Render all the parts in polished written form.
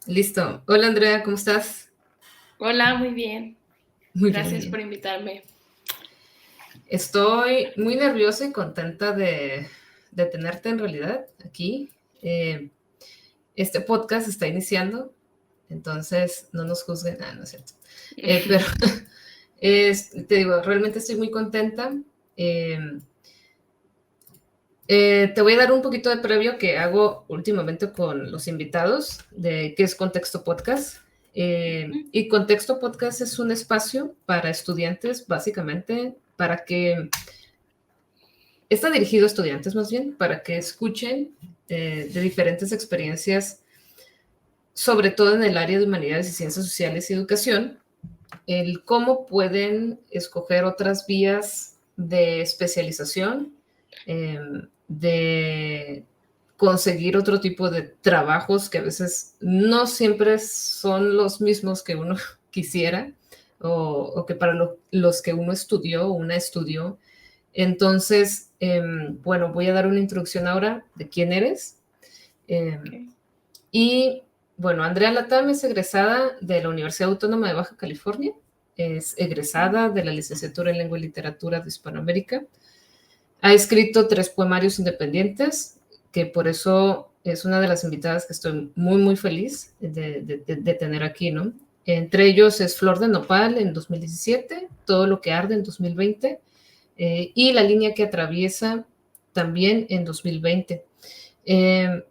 Listo. Hola Andrea, ¿cómo estás? Hola, muy bien. Muy bien, muy Gracias por bien. invitarme. Estoy muy nerviosa y contenta de tenerte en realidad aquí. Eh, este podcast está iniciando, entonces no nos juzguen. No es cierto. Pero te digo, realmente estoy muy contenta. Eh, Te voy a dar un poquito de previo que hago últimamente con los invitados de qué es Contexto Podcast. Y Contexto Podcast es un espacio para estudiantes, básicamente, para que está dirigido a estudiantes más bien, para que escuchen de diferentes experiencias, sobre todo en el área de humanidades y ciencias sociales y educación, el cómo pueden escoger otras vías de especialización, eh, de conseguir otro tipo de trabajos que a veces no siempre son los mismos que uno quisiera o que para los que uno estudió o una estudió. Entonces, bueno, voy a dar una introducción ahora de quién eres. Eh, Okay. y bueno, Andrea Latam es egresada de la Universidad Autónoma de Baja California, es egresada de la licenciatura en Lengua y Literatura de Hispanoamérica, ha escrito 3 poemarios independientes, que por eso es una de las invitadas que estoy muy, muy feliz de tener aquí, ¿no? Entre ellos es Flor de Nopal en 2017, Todo lo que arde en 2020 y La línea que atraviesa también en 2020. Eh,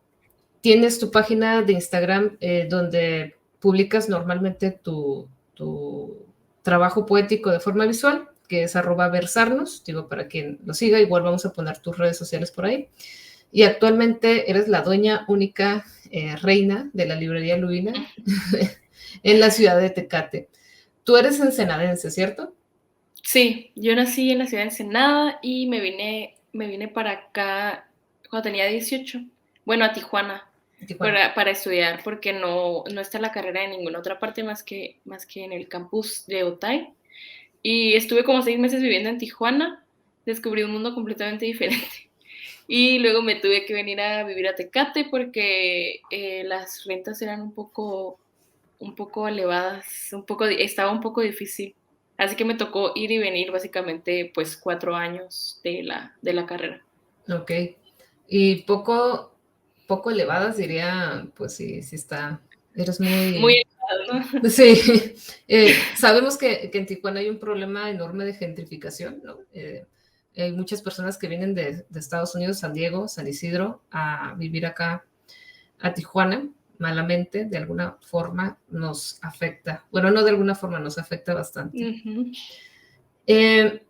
Tienes tu página de Instagram donde publicas normalmente tu trabajo poético de forma visual, que es @versarnos, digo, para quien lo siga, igual vamos a poner tus redes sociales por ahí. Y actualmente eres la dueña única reina de la librería Lubina en la ciudad de Tecate. Tú eres ensenadense, ¿cierto? Sí, yo nací en la ciudad de Ensenada y me vine para acá cuando tenía 18. Bueno, a Tijuana, Tijuana. para estudiar, porque no está la carrera en ninguna otra parte más que en el campus de Otay. Y estuve como 6 meses viviendo en Tijuana, descubrí un mundo completamente diferente. Y luego me tuve que venir a vivir a Tecate porque las rentas eran un poco elevadas, estaba un poco difícil. Así que me tocó ir y venir básicamente pues 4 años de la carrera. Ok. Y poco elevadas, diría, pues sí, sí está. Eres muy. Muy elevado, ¿no? Sí, sabemos que en Tijuana hay un problema enorme de gentrificación, ¿no? Hay muchas personas que vienen de Estados Unidos, San Diego, San Isidro, a vivir acá a Tijuana, malamente, de alguna forma nos afecta. Bueno, no de alguna forma, nos afecta bastante. Ujú. Eh,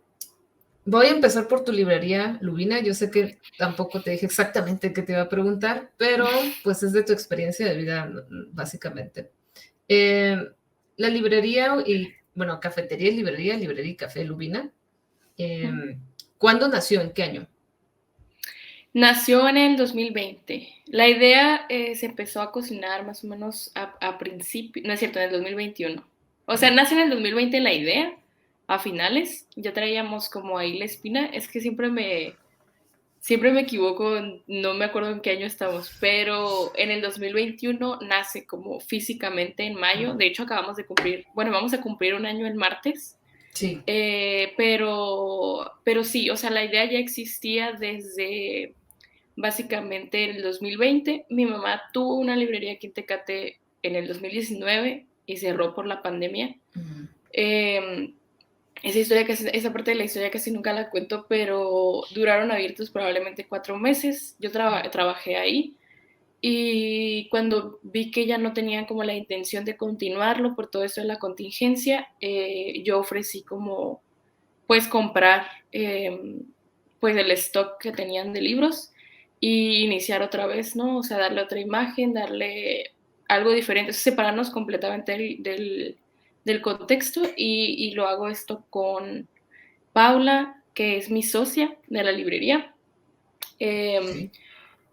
Voy a empezar por tu librería, Lubina. Yo sé que tampoco te dije exactamente qué te iba a preguntar, pero pues es de tu experiencia de vida, básicamente. Eh, la librería y, bueno, cafetería y librería, librería y café Lubina. ¿Cuándo nació? ¿En qué año? Nació en el 2020. La idea se empezó a cocinar más o menos a principio, no es cierto, en el 2021. O sea, nace en el 2020 la idea, a finales, ya traíamos como ahí la espina. Es que siempre me equivoco, no me acuerdo en qué año estamos, pero en el 2021 nace como físicamente en mayo. De hecho, acabamos de cumplir, bueno, vamos a cumplir un año el martes. Sí. Pero sí, o sea, la idea ya existía desde básicamente en el 2020. Mi mamá tuvo una librería aquí en Tecate en el 2019 y cerró por la pandemia. Mm. Eh, esa parte de la historia casi nunca la cuento, pero duraron abiertos probablemente 4 meses. Yo trabajé ahí y cuando vi que ya no tenían como la intención de continuarlo por todo esto de la contingencia, yo ofrecí como pues comprar pues el stock que tenían de libros y iniciar otra vez, ¿no? O sea, darle otra imagen, darle algo diferente, separarnos completamente del contexto y lo hago esto con Paula, que es mi socia de la librería. Eh, Sí.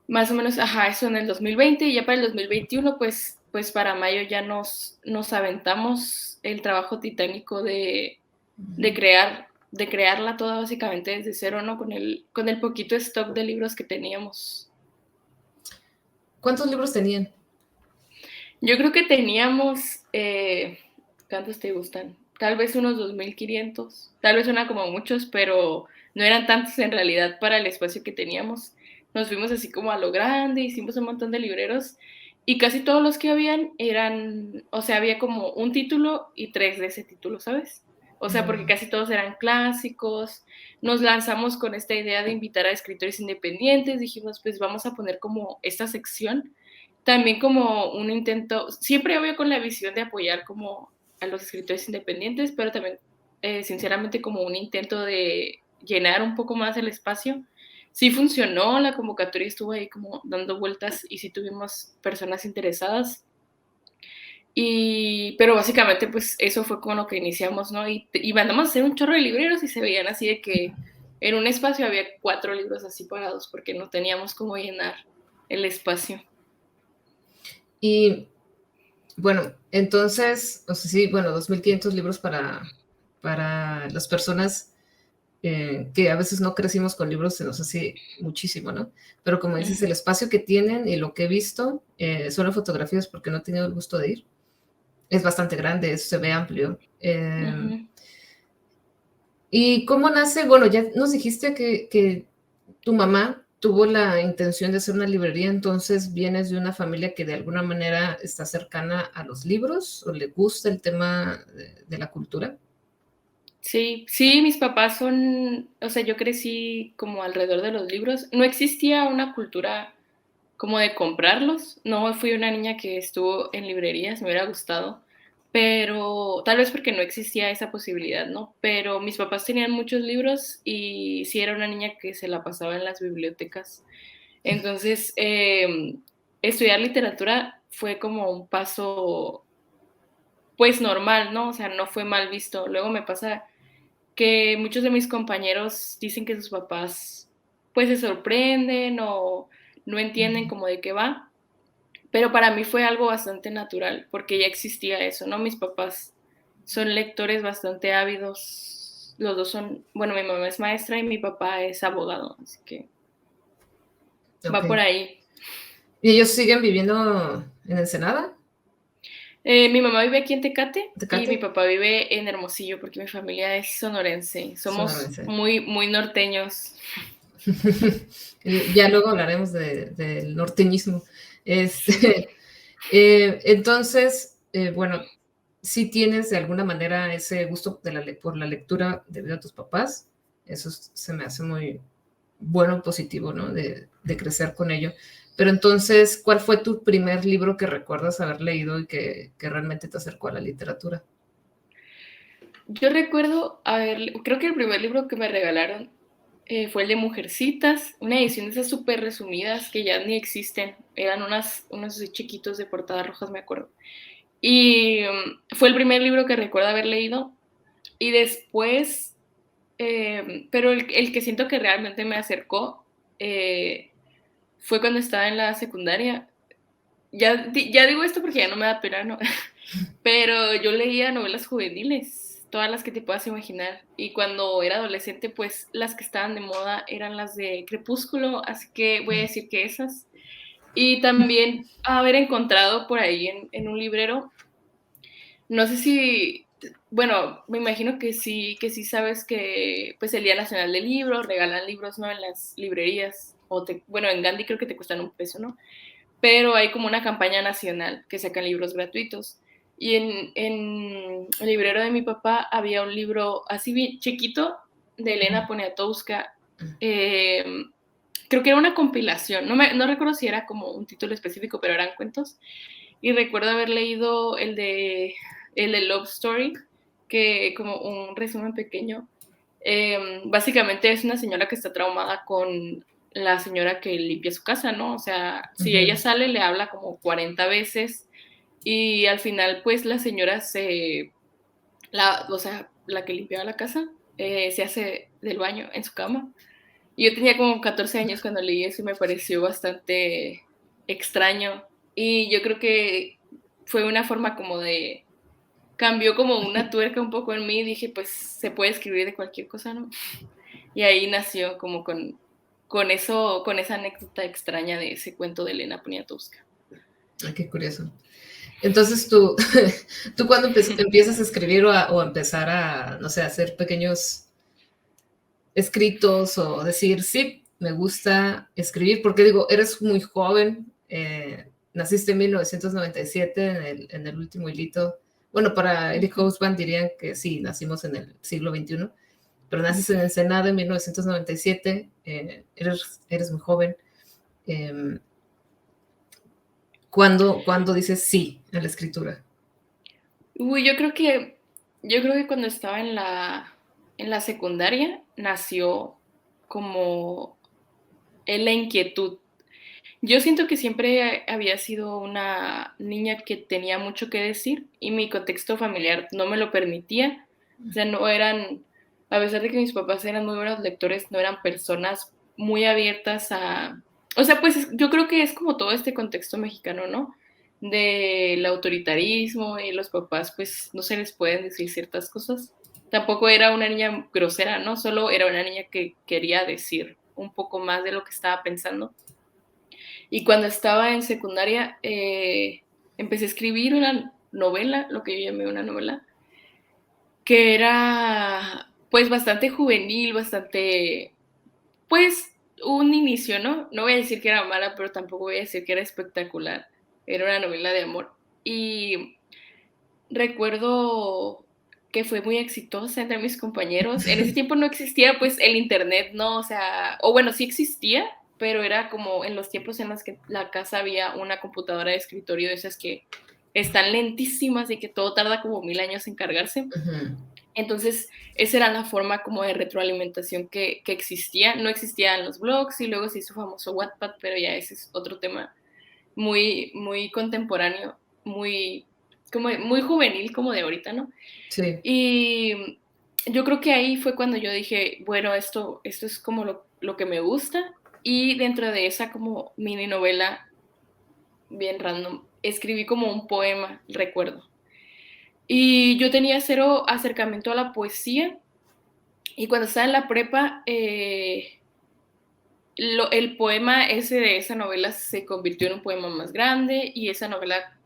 Más o menos, ajá, eso en el 2020 y ya para el 2021, pues para mayo ya nos aventamos el trabajo titánico de crearla toda básicamente desde cero, ¿no? Con el poquito stock de libros que teníamos. ¿Cuántos libros tenían? Yo creo que teníamos, ¿cuántos te gustan? Tal vez unos 2.500, tal vez suena como muchos, pero no eran tantos en realidad para el espacio que teníamos. Nos fuimos así como a lo grande, hicimos un montón de libreros y casi todos los que habían eran, o sea, había como un título y 3 de ese título, ¿sabes? O sea, porque casi todos eran clásicos. Nos lanzamos con esta idea de invitar a escritores independientes, dijimos, pues vamos a poner como esta sección también como un intento, siempre obvio con la visión de apoyar como a los escritores independientes, pero también sinceramente como un intento de llenar un poco más el espacio. Sí funcionó, la convocatoria estuvo ahí como dando vueltas y sí tuvimos personas interesadas. Pero básicamente pues eso fue con lo que iniciamos, ¿no? Y mandamos a hacer un chorro de libreros y se veían así de que en un espacio había 4 libros así parados porque no teníamos cómo llenar el espacio. Y bueno, entonces, o sea, sí, bueno, 2.500 libros para las personas que a veces no crecimos con libros, se nos hace muchísimo, ¿no? Pero como dices, el espacio que tienen y lo que he visto, solo fotografías porque no he tenido el gusto de ir, es bastante grande, se ve amplio. ¿Y cómo nace? Bueno, ya nos dijiste que tu mamá tuvo la intención de hacer una librería, entonces vienes de una familia que de alguna manera está cercana a los libros o le gusta el tema de la cultura. Sí, sí, mis papás son, o sea, yo crecí como alrededor de los libros. No existía una cultura como de comprarlos. No fui una niña que estuvo en librerías, me hubiera gustado, pero tal vez porque no existía esa posibilidad, ¿no? Pero mis papás tenían muchos libros y sí era una niña que se la pasaba en las bibliotecas. Entonces, estudiar literatura fue como un paso, pues normal, ¿no? O sea, no fue mal visto. Luego me pasa que muchos de mis compañeros dicen que sus papás pues se sorprenden o no entienden cómo de qué va, pero para mí fue algo bastante natural porque ya existía eso, ¿no? Mis papás son lectores bastante ávidos, los dos son, bueno, mi mamá es maestra y mi papá es abogado, así que Ok. va por ahí. ¿Y ellos siguen viviendo en Ensenada? Mi mamá vive aquí en Tecate y mi ¿Tecate? papá vive en Hermosillo porque mi familia es sonorense, somos Sonorense. muy, muy norteños. Ya luego hablaremos del norteñismo. Este, entonces, bueno, si tienes de alguna manera ese gusto por la lectura debido a tus papás, eso se me hace muy bueno, positivo, ¿no? De crecer con ello. Pero entonces, ¿cuál fue tu primer libro que recuerdas haber leído y que realmente te acercó a la literatura? Yo recuerdo, a ver, creo que el primer libro que me regalaron fue el de Mujercitas, una edición de esas súper resumidas que ya ni existen, eran unos así chiquitos de portadas rojas, me acuerdo. Y fue el primer libro que recuerdo haber leído. Y después, pero el que siento que realmente me acercó fue cuando estaba en la secundaria. Ya digo esto porque ya no me da pena, ¿no? Pero yo leía novelas juveniles, todas las que te puedas imaginar. Y cuando era adolescente, pues las que estaban de moda eran las de Crepúsculo, así que voy a decir que esas. Y también haber encontrado por ahí en un librero, no sé si, bueno, me imagino que sí sabes que pues el Día Nacional del Libro, regalan libros, ¿no? En las librerías, bueno, en Gandhi creo que te cuestan un peso, ¿no? Pero hay como una campaña nacional que sacan libros gratuitos. Y en el librero de mi papá había un libro así bien chiquito de Elena Poniatowska. Eh, Creo que era una compilación, no recuerdo si era como un título específico, pero eran cuentos. Y recuerdo haber leído el de Love Story, que como un resumen pequeño. Básicamente es una señora que está traumada con la señora que limpia su casa, ¿no? O sea, si ella sale, le habla como 40 veces y al final, pues la señora o sea, la que limpiaba la casa, se hace del baño en su cama. Y yo tenía como 14 años cuando leí eso y me pareció bastante extraño. Y yo creo que fue una forma como de cambió como una tuerca un poco en mí y dije, pues se puede escribir de cualquier cosa, ¿no? Y ahí nació como con eso, con esa anécdota extraña de ese cuento de Elena Poniatowska. Ah, qué curioso. Entonces tú cuando empiezas a escribir o a empezar a, no sé, a hacer pequeños escritos o decir, sí, me gusta escribir, porque digo, eres muy joven, naciste en 1997 en el último hilito. Bueno, para Eric Hobsbawm dirían que sí, nacimos en el siglo XXI, pero naces en Ensenada en 1997, eres muy joven. Eh, ¿Cuándo dices sí a la escritura? Uy, yo creo que cuando estaba en la secundaria nació como la inquietud. Yo siento que siempre había sido una niña que tenía mucho que decir y mi contexto familiar no me lo permitía. O sea, no eran, a pesar de que mis papás eran muy buenos lectores, no eran personas muy abiertas a... O sea, pues yo creo que es como todo este contexto mexicano, ¿no? Del autoritarismo y los papás pues no se les pueden decir ciertas cosas. Tampoco era una niña grosera, ¿no? Solo era una niña que quería decir un poco más de lo que estaba pensando. Y cuando estaba en secundaria, empecé a escribir una novela, lo que yo llamé una novela, que era pues bastante juvenil, bastante, pues un inicio, ¿no? No voy a decir que era mala, pero tampoco voy a decir que era espectacular. Era una novela de amor. Y recuerdo que fue muy exitosa entre mis compañeros. En ese tiempo no existía pues el internet, ¿no? O sea, o bueno, sí existía, pero era como en los tiempos en los que la casa había una computadora de escritorio de esas que están lentísimas y que todo tarda como 1000 años en cargarse. Ujú. Entonces, esa era la forma como de retroalimentación que existía. No existían los blogs y luego se hizo famoso Wattpad, pero ya ese es otro tema muy, muy contemporáneo, muy, como muy juvenil como de ahorita, ¿no? Sí. Y yo creo que ahí fue cuando yo dije, bueno, esto es como lo que me gusta. Y dentro de esa como mini novela, bien random, escribí como un poema, recuerdo. Y yo tenía cero acercamiento a la poesía. Y cuando estaba en la prepa, el poema ese de esa novela se convirtió en un poema más grande y esa novela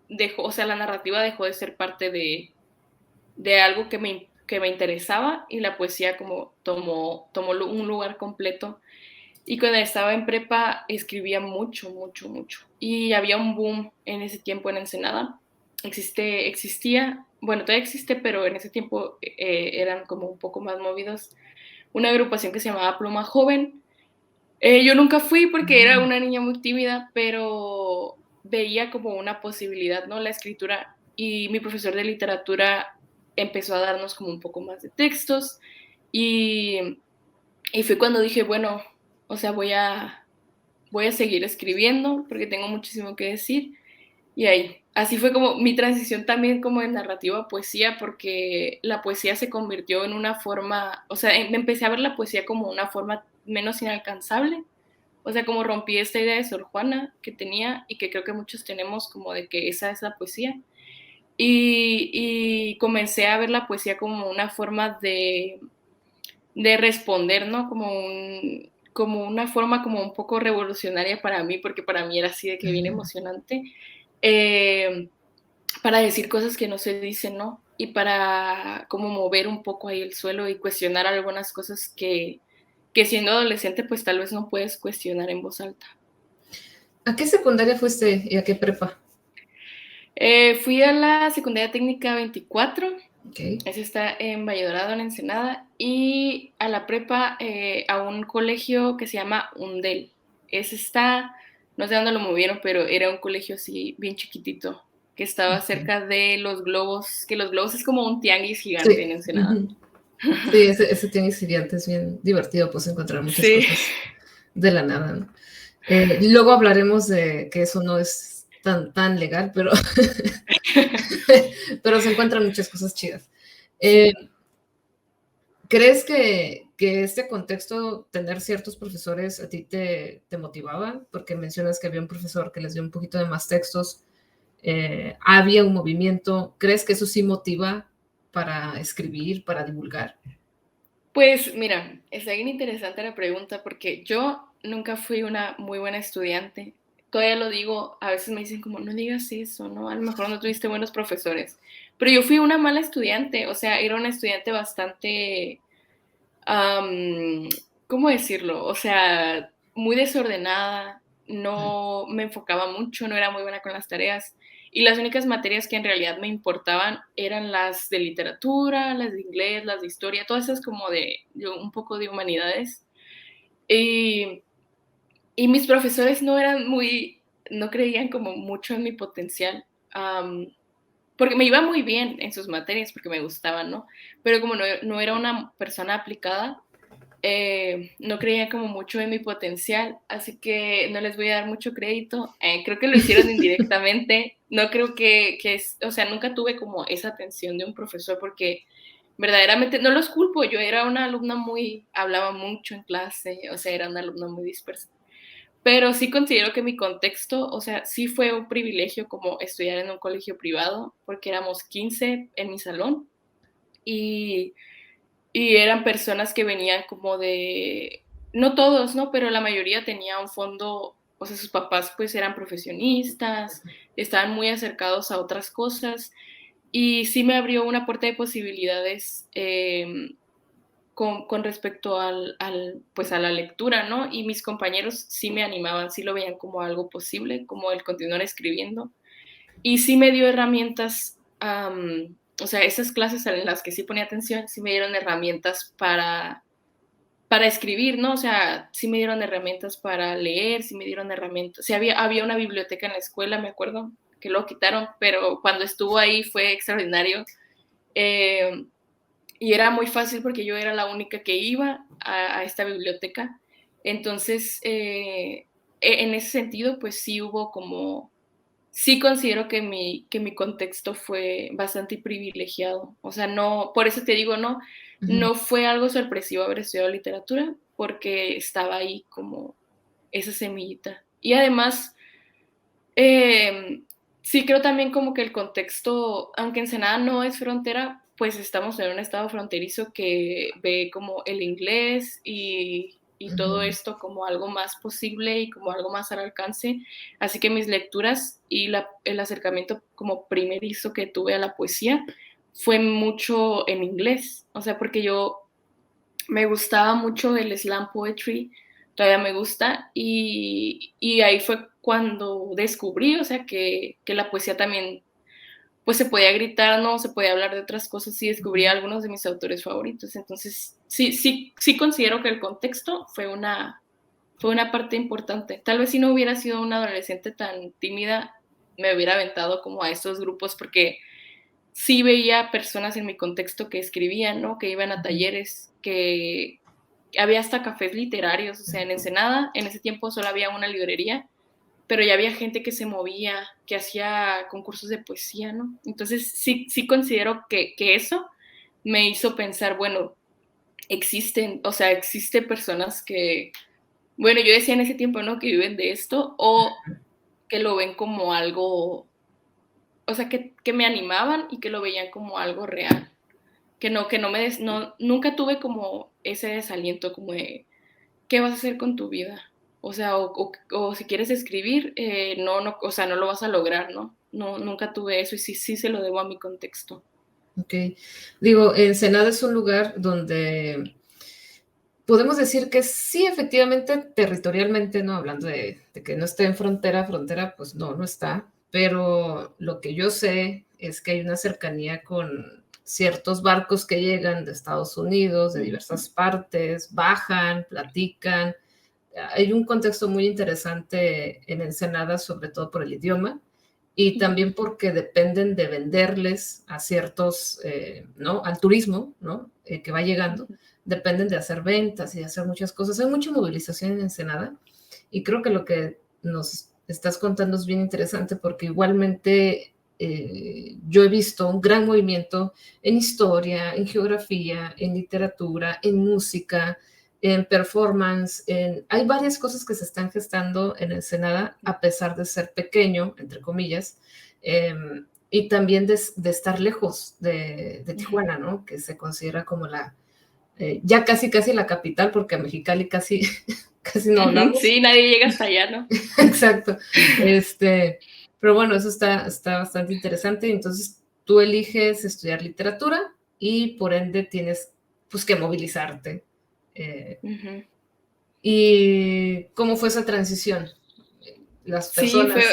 dejó, o sea, la narrativa dejó de ser parte de algo que me interesaba y la poesía como tomó un lugar completo. Y cuando estaba en prepa escribía mucho, mucho, mucho. Y había un boom en ese tiempo en Ensenada. Existía, bueno, todavía existe, pero en ese tiempo eran como un poco más movidos. Una agrupación que se llamaba Pluma Joven. Yo nunca fui porque era una niña muy tímida, pero veía como una posibilidad, ¿no? La escritura. Y mi profesor de literatura empezó a darnos como un poco más de textos y, y fue cuando dije, bueno, o sea, voy a seguir escribiendo porque tengo muchísimo que decir. Y ahí, así fue como mi transición también como de narrativa a poesía, porque la poesía se convirtió en una forma, o sea, me empecé a ver la poesía como una forma menos inalcanzable. O sea, como rompí esta idea de Sor Juana que tenía y que creo que muchos tenemos como de que esa es la poesía. Y comencé a ver la poesía como una forma de responder, ¿no? Como una forma como un poco revolucionaria para mí, porque para mí era así de que bien emocionante, eh, para decir cosas que no se dicen, ¿no? Y para como mover un poco ahí el suelo y cuestionar algunas cosas que siendo adolescente pues tal vez no puedes cuestionar en voz alta. ¿A qué secundaria fuiste y a qué prepa? Fui a la secundaria técnica 24, Okay. esa está en Valle Dorado, en Ensenada, y a la prepa a un colegio que se llama UNDEL. Ese está, no sé dónde lo movieron, pero era un colegio así bien chiquitito, que estaba Okay. cerca de los globos, que los globos es como un tianguis gigante en Sí. Ensenada. Uh-huh. Sí, ese tiene estudiantes es bien divertido, pues encontrar muchas Sí, cosas de la nada, ¿no? Luego hablaremos de que eso no es tan legal, pero, pero se encuentran muchas cosas chidas. Eh, sí. ¿Crees que este contexto, tener ciertos profesores, a ti te motivaba? Porque mencionas que había un profesor que les dio un poquito de más textos, había un movimiento. ¿Crees que eso sí motiva para escribir, para divulgar? Pues mira, está bien interesante la pregunta porque yo nunca fui una muy buena estudiante. todavía lo digo, a veces me dicen como, no digas eso, ¿no? A lo mejor no tuviste buenos profesores. Pero yo fui una mala estudiante, o sea, era una estudiante bastante, am, ¿cómo decirlo? O sea, muy desordenada, no me enfocaba mucho, no era muy buena con las tareas. Y las únicas materias que en realidad me importaban eran las de literatura, las de inglés, las de historia, todas esas como de un poco de humanidades. Y y mis profesores no eran muy, no creían como mucho en mi potencial, porque me iba muy bien en sus materias, porque me gustaban, ¿no? Pero como no era una persona aplicada, no creían como mucho en mi potencial, así que no les voy a dar mucho crédito. Creo que lo hicieron indirectamente. No creo o sea, nunca tuve como esa atención de un profesor porque verdaderamente no los culpo. Yo era una alumna hablaba mucho en clase, o sea, era una alumna muy dispersa. Pero sí considero que mi contexto, o sea, sí fue un privilegio como estudiar en un colegio privado, porque éramos 15 en mi salón y, y eran personas que venían como de, no todos, ¿no? Pero la mayoría tenía un fondo, o sea, sus papás pues eran profesionistas, estaban muy acercados a otras cosas y sí me abrió una puerta de posibilidades con respecto pues a la lectura, ¿no? Y mis compañeros sí me animaban, sí lo veían como algo posible, como el continuar escribiendo. Y sí me dio herramientas, o sea, esas clases en las que sí ponía atención, sí me dieron herramientas para escribir, ¿no? O sea, sí me dieron herramientas para leer, sí me dieron herramientas. Sí, había una biblioteca en la escuela, me acuerdo, que lo quitaron, pero cuando estuvo ahí fue extraordinario. Eh, y era muy fácil porque yo era la única que iba a esta biblioteca. Entonces, en ese sentido, pues sí hubo como, sí considero que mi contexto fue bastante privilegiado. O sea, no, por eso te digo, no, Ujú. no fue algo sorpresivo haber estudiado literatura, porque estaba ahí como esa semillita. Y además, eh, sí creo también como que el contexto, aunque Ensenada no es frontera, pues estamos en un estado fronterizo que ve como el inglés y todo Ujú. esto como algo más posible y como algo más al alcance. Así que mis lecturas y el acercamiento como primerizo que tuve a la poesía fue mucho en inglés. O sea, porque yo me gustaba mucho el slam poetry, todavía me gusta, y ahí fue cuando descubrí, o sea, que la poesía también, pues se podía gritar, ¿no? Se podía hablar de otras cosas y descubrí a algunos de mis autores favoritos. Entonces, sí considero que el contexto fue una parte importante. Tal vez si no hubiera sido una adolescente tan tímida, me hubiera aventado como a estos grupos porque sí veía personas en mi contexto que escribían, ¿no? Que iban a talleres, que había hasta cafés literarios, o sea, en Ensenada, en ese tiempo solo había una librería, pero ya había gente que se movía, que hacía concursos de poesía, ¿no? Entonces sí considero que eso me hizo pensar, bueno, existen, o sea, existe personas que, bueno, yo decía en ese tiempo, ¿no? Que viven de esto o que lo ven como algo, o sea, que me animaban y que lo veían como algo real. Que no no, nunca tuve como ese desaliento como de, ¿qué vas a hacer con tu vida? O sea, o si quieres escribir, no, o sea, no lo vas a lograr, ¿no? No, nunca tuve eso y sí se lo debo a mi contexto. Ok. Digo, Ensenada es un lugar donde podemos decir que sí, efectivamente, territorialmente, no hablando de que no esté en frontera, frontera, pues no, no está. Pero lo que yo sé es que hay una cercanía con ciertos barcos que llegan de Estados Unidos, de diversas partes, bajan, platican. Hay un contexto muy interesante en Ensenada, sobre todo por el idioma y también porque dependen de venderles a ciertos, ¿no? Al turismo, ¿no? Que va llegando, dependen de hacer ventas y de hacer muchas cosas. Hay mucha movilización en Ensenada y creo que lo que nos estás contando es bien interesante porque igualmente yo he visto un gran movimiento en historia, en geografía, en literatura, en música, en performance, hay varias cosas que se están gestando en Ensenada, a pesar de ser pequeño, entre comillas, eh, y también de estar lejos de Tijuana, ¿no? Que se considera como ya casi la capital, porque a Mexicali casi, casi no hablamos. Sí, nadie llega hasta allá, ¿no? Exacto. Pero bueno, eso está bastante interesante. Entonces, tú eliges estudiar literatura y por ende tienes pues que movilizarte. Ujú. ¿Y cómo fue esa transición? Las Sí, personas.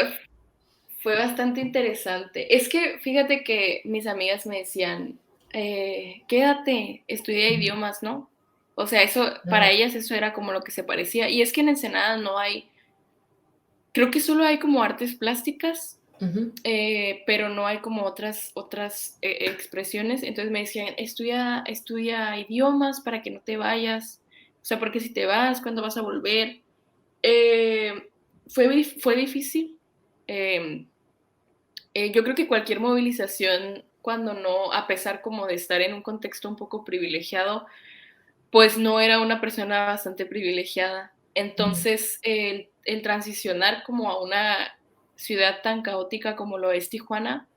fue bastante interesante. Es que fíjate que mis amigas me decían, quédate, estudia idiomas, ¿no? O sea, eso, para ellas eso era como lo que se parecía. Y es que en Ensenada no hay, creo que solo hay como artes plásticas, Ujú. pero no hay como otras expresiones. Entonces me decían, estudia idiomas para que no te vayas. O sea, porque si te vas, ¿cuándo vas a volver? Eh, fue difícil. Eh, yo creo que cualquier movilización, cuando no, a pesar como de estar en un contexto un poco privilegiado, pues no era una persona bastante privilegiada. Ujú. Entonces, el transicionar como a una ciudad tan caótica como lo es Tijuana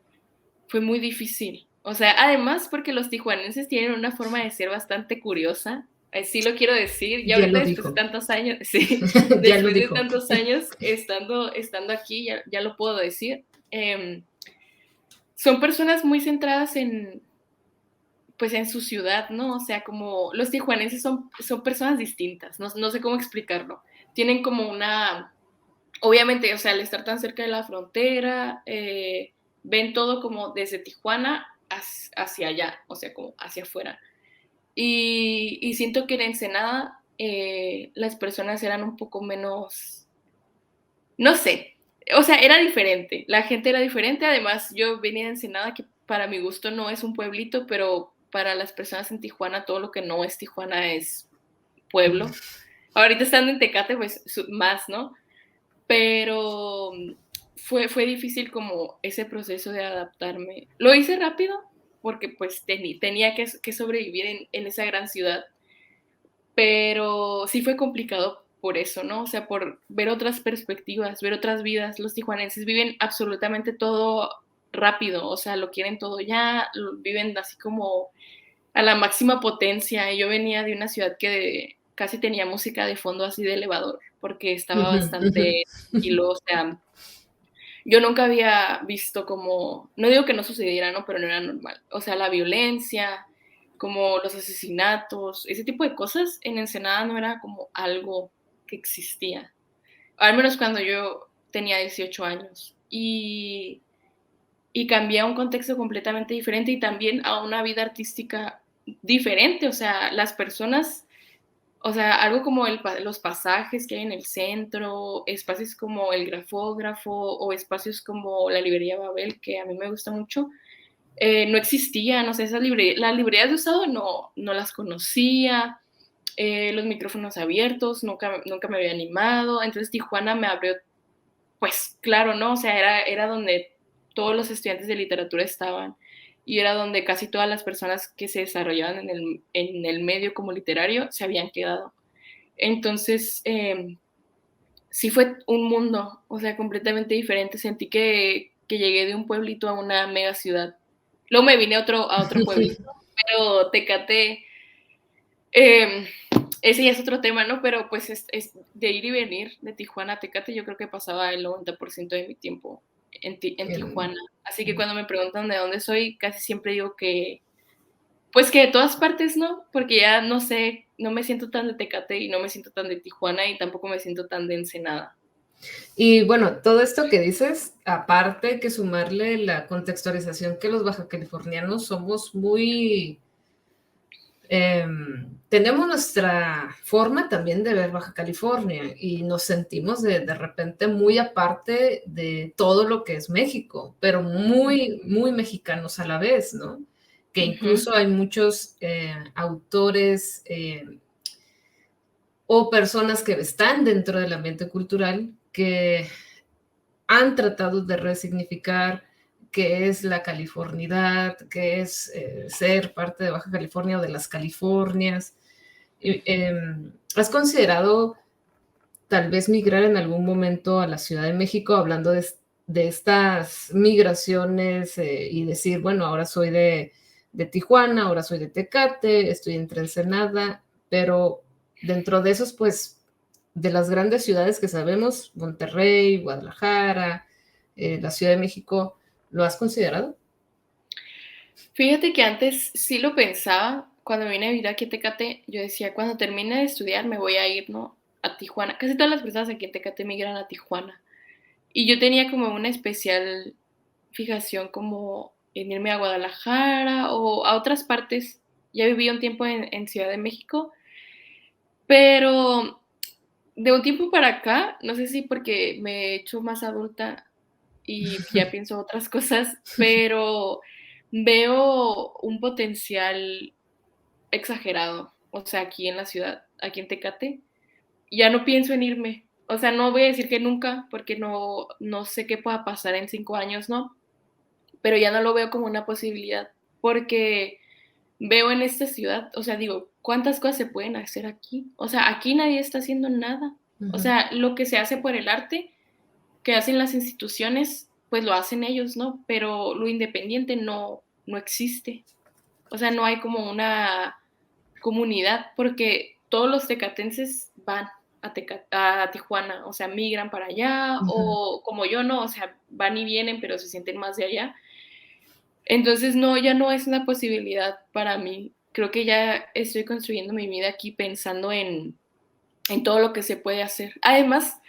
fue muy difícil. O sea, además porque los tijuanenses tienen una forma de ser bastante curiosa. Sí lo quiero decir, ya Ya ahorita lo después de dijo. tantos años, sí, Ya lo después de dijo. tantos años estando aquí, ya lo puedo decir. Son personas muy centradas en, pues, en su ciudad, ¿no? O sea, como los tijuanenses son personas distintas, no sé cómo explicarlo. Tienen como una, obviamente, o sea, al estar tan cerca de la frontera, ven todo como desde Tijuana hacia allá, o sea, como hacia afuera. Y siento que en Ensenada las personas eran un poco menos, no sé, o sea, era diferente, la gente era diferente, además yo venía de Ensenada, que para mi gusto no es un pueblito, pero para las personas en Tijuana todo lo que no es Tijuana es pueblo. Ahorita estando en Tecate, pues más, ¿no? Pero fue difícil como ese proceso de adaptarme. Lo hice rápido porque pues tenía que sobrevivir en esa gran ciudad, pero sí fue complicado por eso, ¿no? O sea, por ver otras perspectivas, ver otras vidas. Los tijuanenses viven absolutamente todo rápido, o sea, lo quieren todo ya, viven así como a la máxima potencia. Yo venía de una ciudad que casi tenía música de fondo así de elevador, porque estaba Ujú, ujú. bastante tranquilo, o sea, yo nunca había visto como, no digo que no sucediera, ¿no? Pero no era normal. O sea, la violencia, como los asesinatos, ese tipo de cosas en Ensenada no era como algo que existía. Al menos cuando yo tenía 18 años. Y cambié a un contexto completamente diferente y también a una vida artística diferente. O sea, las personas, o sea, algo como los pasajes que hay en el centro, espacios como el grafógrafo o espacios como la librería Babel, que a mí me gusta mucho, no existían. O sea, las librerías de usado no las conocía, los micrófonos abiertos, nunca me había animado. Entonces Tijuana me abrió, pues claro, ¿no? O sea, era donde todos los estudiantes de literatura estaban y era donde casi todas las personas que se desarrollaban en el medio como literario se habían quedado. Entonces, sí fue un mundo, o sea, completamente diferente. Sentí que llegué de un pueblito a una mega ciudad. Luego me vine a otro pueblito, pero Tecate, eh, ese ya es otro tema, ¿no? Pero pues es de ir y venir de Tijuana a Tecate, yo creo que pasaba el 90% de mi tiempo en En- Tijuana. Así que cuando me preguntan de dónde soy, casi siempre digo que, pues que de todas partes, ¿no? Porque ya no sé, no me siento tan de Tecate y no me siento tan de Tijuana y tampoco me siento tan de Ensenada. Y bueno, todo esto que dices, aparte hay que sumarle la contextualización que los baja californianos somos muy tenemos nuestra forma también de ver Baja California y nos sentimos de repente muy aparte de todo lo que es México, pero muy, muy mexicanos a la vez, ¿no? Que Ujú. incluso hay muchos autores o personas que están dentro del ambiente cultural que han tratado de resignificar qué es la californidad, qué es ser parte de Baja California o de las Californias. ¿Has considerado tal vez migrar en algún momento a la Ciudad de México hablando de estas migraciones y decir, bueno, ahora soy de Tijuana, ahora soy de Tecate, estoy entre Ensenada, pero dentro de esos, pues de las grandes ciudades que sabemos, Monterrey, Guadalajara, la Ciudad de México, ¿lo has considerado? Fíjate que antes sí lo pensaba, cuando vine a vivir aquí a Tecate, yo decía, cuando termine de estudiar me voy a ir, ¿no? A Tijuana. Casi todas las personas aquí en Tecate migran a Tijuana. Y yo tenía como una especial fijación como en irme a Guadalajara o a otras partes. Ya viví un tiempo en Ciudad de México, pero de un tiempo para acá, no sé si porque me he hecho más adulta y ya pienso otras cosas, pero veo un potencial exagerado, o sea, aquí en la ciudad, aquí en Tecate, ya no pienso en irme. O sea, no voy a decir que nunca, porque no sé qué pueda pasar en 5 años, ¿no? Pero ya no lo veo como una posibilidad, porque veo en esta ciudad, o sea, digo, ¿cuántas cosas se pueden hacer aquí? O sea, aquí nadie está haciendo nada. O Ujú. sea, lo que se hace por el arte, que hacen las instituciones, pues lo hacen ellos, ¿no? Pero lo independiente no existe. O sea, no hay como una comunidad, porque todos los tecatenses van a Tijuana, o sea, migran para allá, Ujú. o como yo no, o sea, van y vienen, pero se sienten más de allá. Entonces, no, ya no es una posibilidad para mí. Creo que ya estoy construyendo mi vida aquí pensando en todo lo que se puede hacer. Además,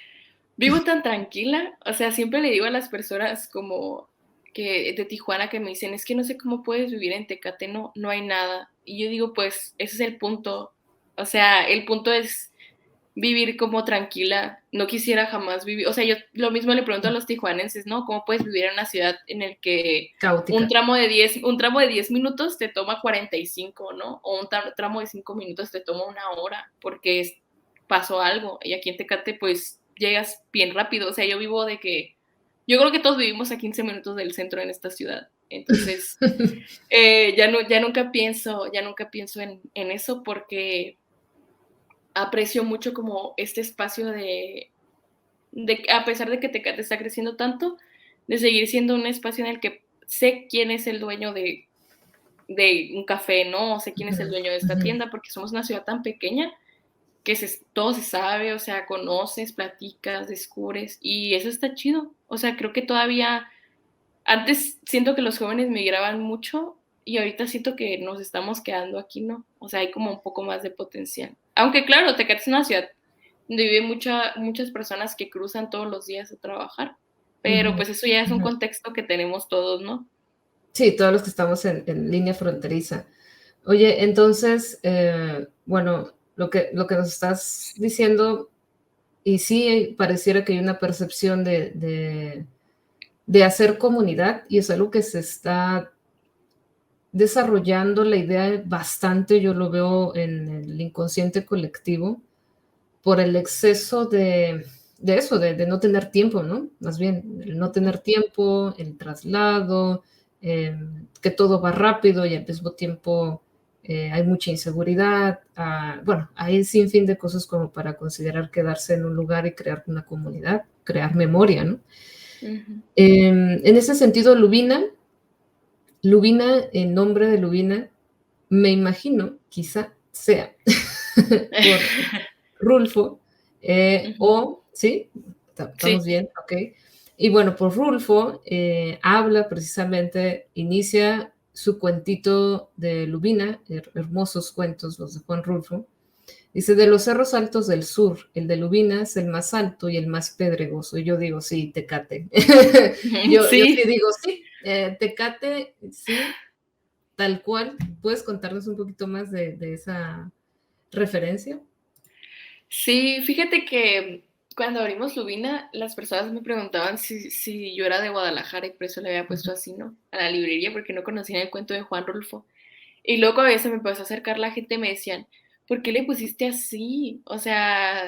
vivo tan tranquila, o sea, siempre le digo a las personas como que de Tijuana que me dicen, es que no sé cómo puedes vivir en Tecate, no hay nada. Y yo digo, pues ese es el punto. O sea, el punto es vivir como tranquila. No quisiera jamás vivir, o sea, yo lo mismo le pregunto a los tijuanenses, ¿no? ¿Cómo puedes vivir en una ciudad en el que Caótica. un tramo de 10 minutos te toma 45, ¿no? O un tramo de 5 minutos te toma 1 hora porque pasó algo. Y aquí en Tecate, pues llegas bien rápido. O sea, yo vivo de que, yo creo que todos vivimos a 15 minutos del centro en esta ciudad. Entonces, ya nunca pienso en eso porque aprecio mucho como este espacio a pesar de que Tecate está creciendo tanto, de seguir siendo un espacio en el que sé quién es el dueño de un café, ¿no? O sé quién es el Ujú, dueño de esta ujú. tienda, porque somos una ciudad tan pequeña que todo se sabe, o sea, conoces, platicas, descubres, y eso está chido. O sea, creo que todavía, antes siento que los jóvenes migraban mucho y ahorita siento que nos estamos quedando aquí, ¿no? O sea, hay como un poco más de potencial. Aunque claro, Tecate es una ciudad donde viven muchas personas que cruzan todos los días a trabajar, pero Ujú, pues eso ya es un ujú. contexto que tenemos todos, ¿no? Sí, todos los que estamos en línea fronteriza. Oye, entonces, bueno, lo que nos estás diciendo, y sí pareciera que hay una percepción de hacer comunidad, y es algo que se está desarrollando la idea bastante, yo lo veo en el inconsciente colectivo, por el exceso de eso, de no tener tiempo, ¿no? Más bien, el no tener tiempo, el traslado, que todo va rápido y al mismo tiempo hay mucha inseguridad. Bueno, hay sin fin de cosas como para considerar quedarse en un lugar y crear una comunidad, crear memoria, ¿no? Ujú. En ese sentido, Lubina, en nombre de Lubina, me imagino, quizá sea por Rulfo, Ujú. o, ¿sí? Sí, ¿Estamos bien? Ok. Y bueno, por Rulfo habla precisamente, inicia su cuentito de Lubina, hermosos cuentos los de Juan Rulfo. Dice, de los cerros altos del sur, el de Lubina es el más alto y el más pedregoso. Y yo digo, sí, Tecate. yo sí sí, digo, sí, Tecate, sí, tal cual. ¿Puedes contarnos un poquito más de esa referencia? sí, fíjate que cuando abrimos Lubina, las personas me preguntaban si yo era de Guadalajara y por eso le había puesto así, ¿no? A la librería, porque no conocían el cuento de Juan Rulfo. Y luego a veces me empezó a acercar la gente y me decían, ¿por qué le pusiste así? O sea,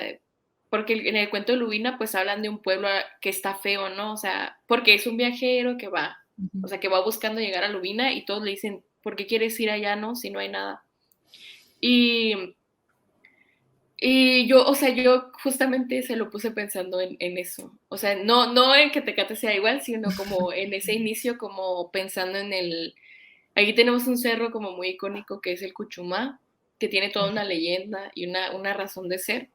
porque en el cuento de Lubina pues hablan de un pueblo que está feo, ¿no? O sea, porque es un viajero que va, o sea, que va buscando llegar a Lubina y todos le dicen, ¿por qué quieres ir allá, no? Si no hay nada. Y, y yo, o sea, yo justamente se lo puse pensando en eso. O sea, no en que Tecate sea igual, sino como en ese inicio, como pensando en el. Aquí tenemos un cerro como muy icónico que es el Cuchumá, que tiene toda una leyenda y una razón de ser.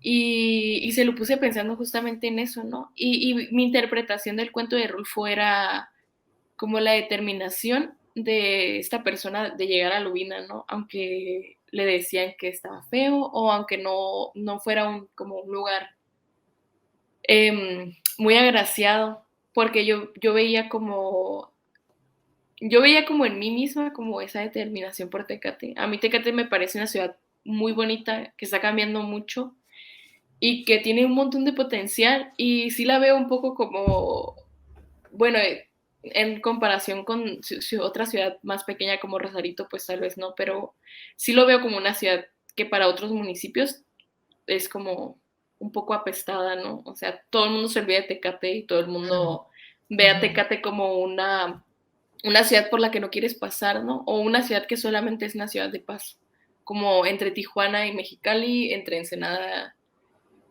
Y se lo puse pensando justamente en eso, ¿no? Y mi interpretación del cuento de Rulfo era como la determinación de esta persona de llegar a Lubina, ¿no? Aunque le decían que estaba feo o aunque no fuera como un lugar muy agraciado, porque yo veía como en mí misma como esa determinación por Tecate. A mí Tecate me parece una ciudad muy bonita, que está cambiando mucho y que tiene un montón de potencial y sí la veo un poco como, bueno, en comparación con otra ciudad más pequeña como Rosarito, pues tal vez no, pero sí lo veo como una ciudad que para otros municipios es como un poco apestada, ¿no? O sea, todo el mundo se olvida de Tecate y todo el mundo ve a Tecate como una ciudad por la que no quieres pasar, ¿no? O una ciudad que solamente es una ciudad de paso, como entre Tijuana y Mexicali, entre Ensenada,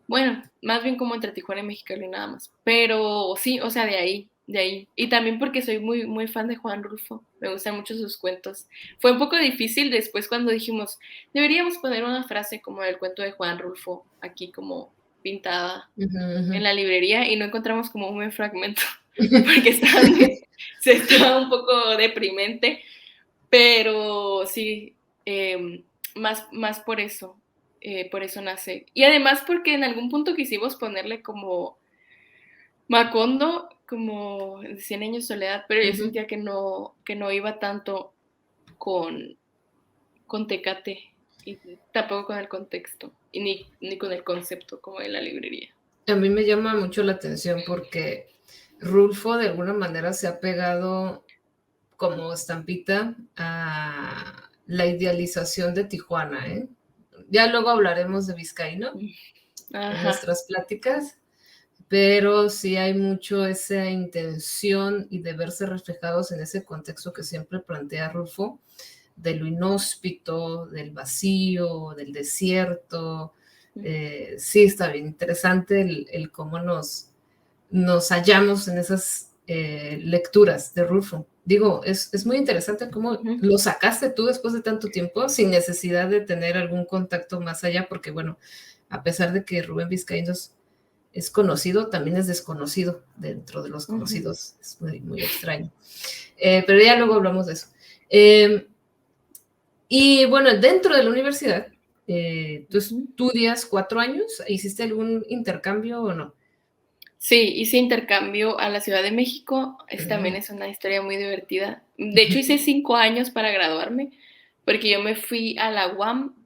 bueno, más bien como entre Tijuana y Mexicali nada más. Pero sí, o sea, de ahí, de ahí. Y también porque soy muy, muy fan de Juan Rulfo, me gustan mucho sus cuentos. Fue un poco difícil después cuando dijimos, deberíamos poner una frase como del cuento de Juan Rulfo aquí como pintada en la librería y no encontramos como un buen fragmento porque se estaba un poco deprimente, pero sí, más por eso nace. Y además porque en algún punto quisimos ponerle como Macondo, como de 100 años de soledad, pero yo sentía que no iba tanto con, con Tecate y tampoco con el contexto y ni con el concepto como de la librería. A mí me llama mucho la atención porque Rulfo de alguna manera se ha pegado como estampita a la idealización de Tijuana, ¿eh? Ya luego hablaremos de Vizcaíno en Ajá. nuestras pláticas, pero sí hay mucho esa intención y de verse reflejados en ese contexto que siempre plantea Rulfo, de lo inhóspito, del vacío, del desierto. Sí, está bien interesante el cómo nos hallamos en esas lecturas de Rulfo. Digo, es muy interesante cómo lo sacaste tú después de tanto tiempo sin necesidad de tener algún contacto más allá, porque bueno, a pesar de que Rubén Vizcaínos es conocido, también es desconocido dentro de los conocidos. Es muy, muy extraño. Pero ya luego hablamos de eso. Y bueno, dentro de la universidad, tú estudias 4 años. ¿Hiciste algún intercambio o no? Sí, hice intercambio a la Ciudad de México. También es una historia muy divertida. De hecho, hice 5 años para graduarme, porque yo me fui a la UAM,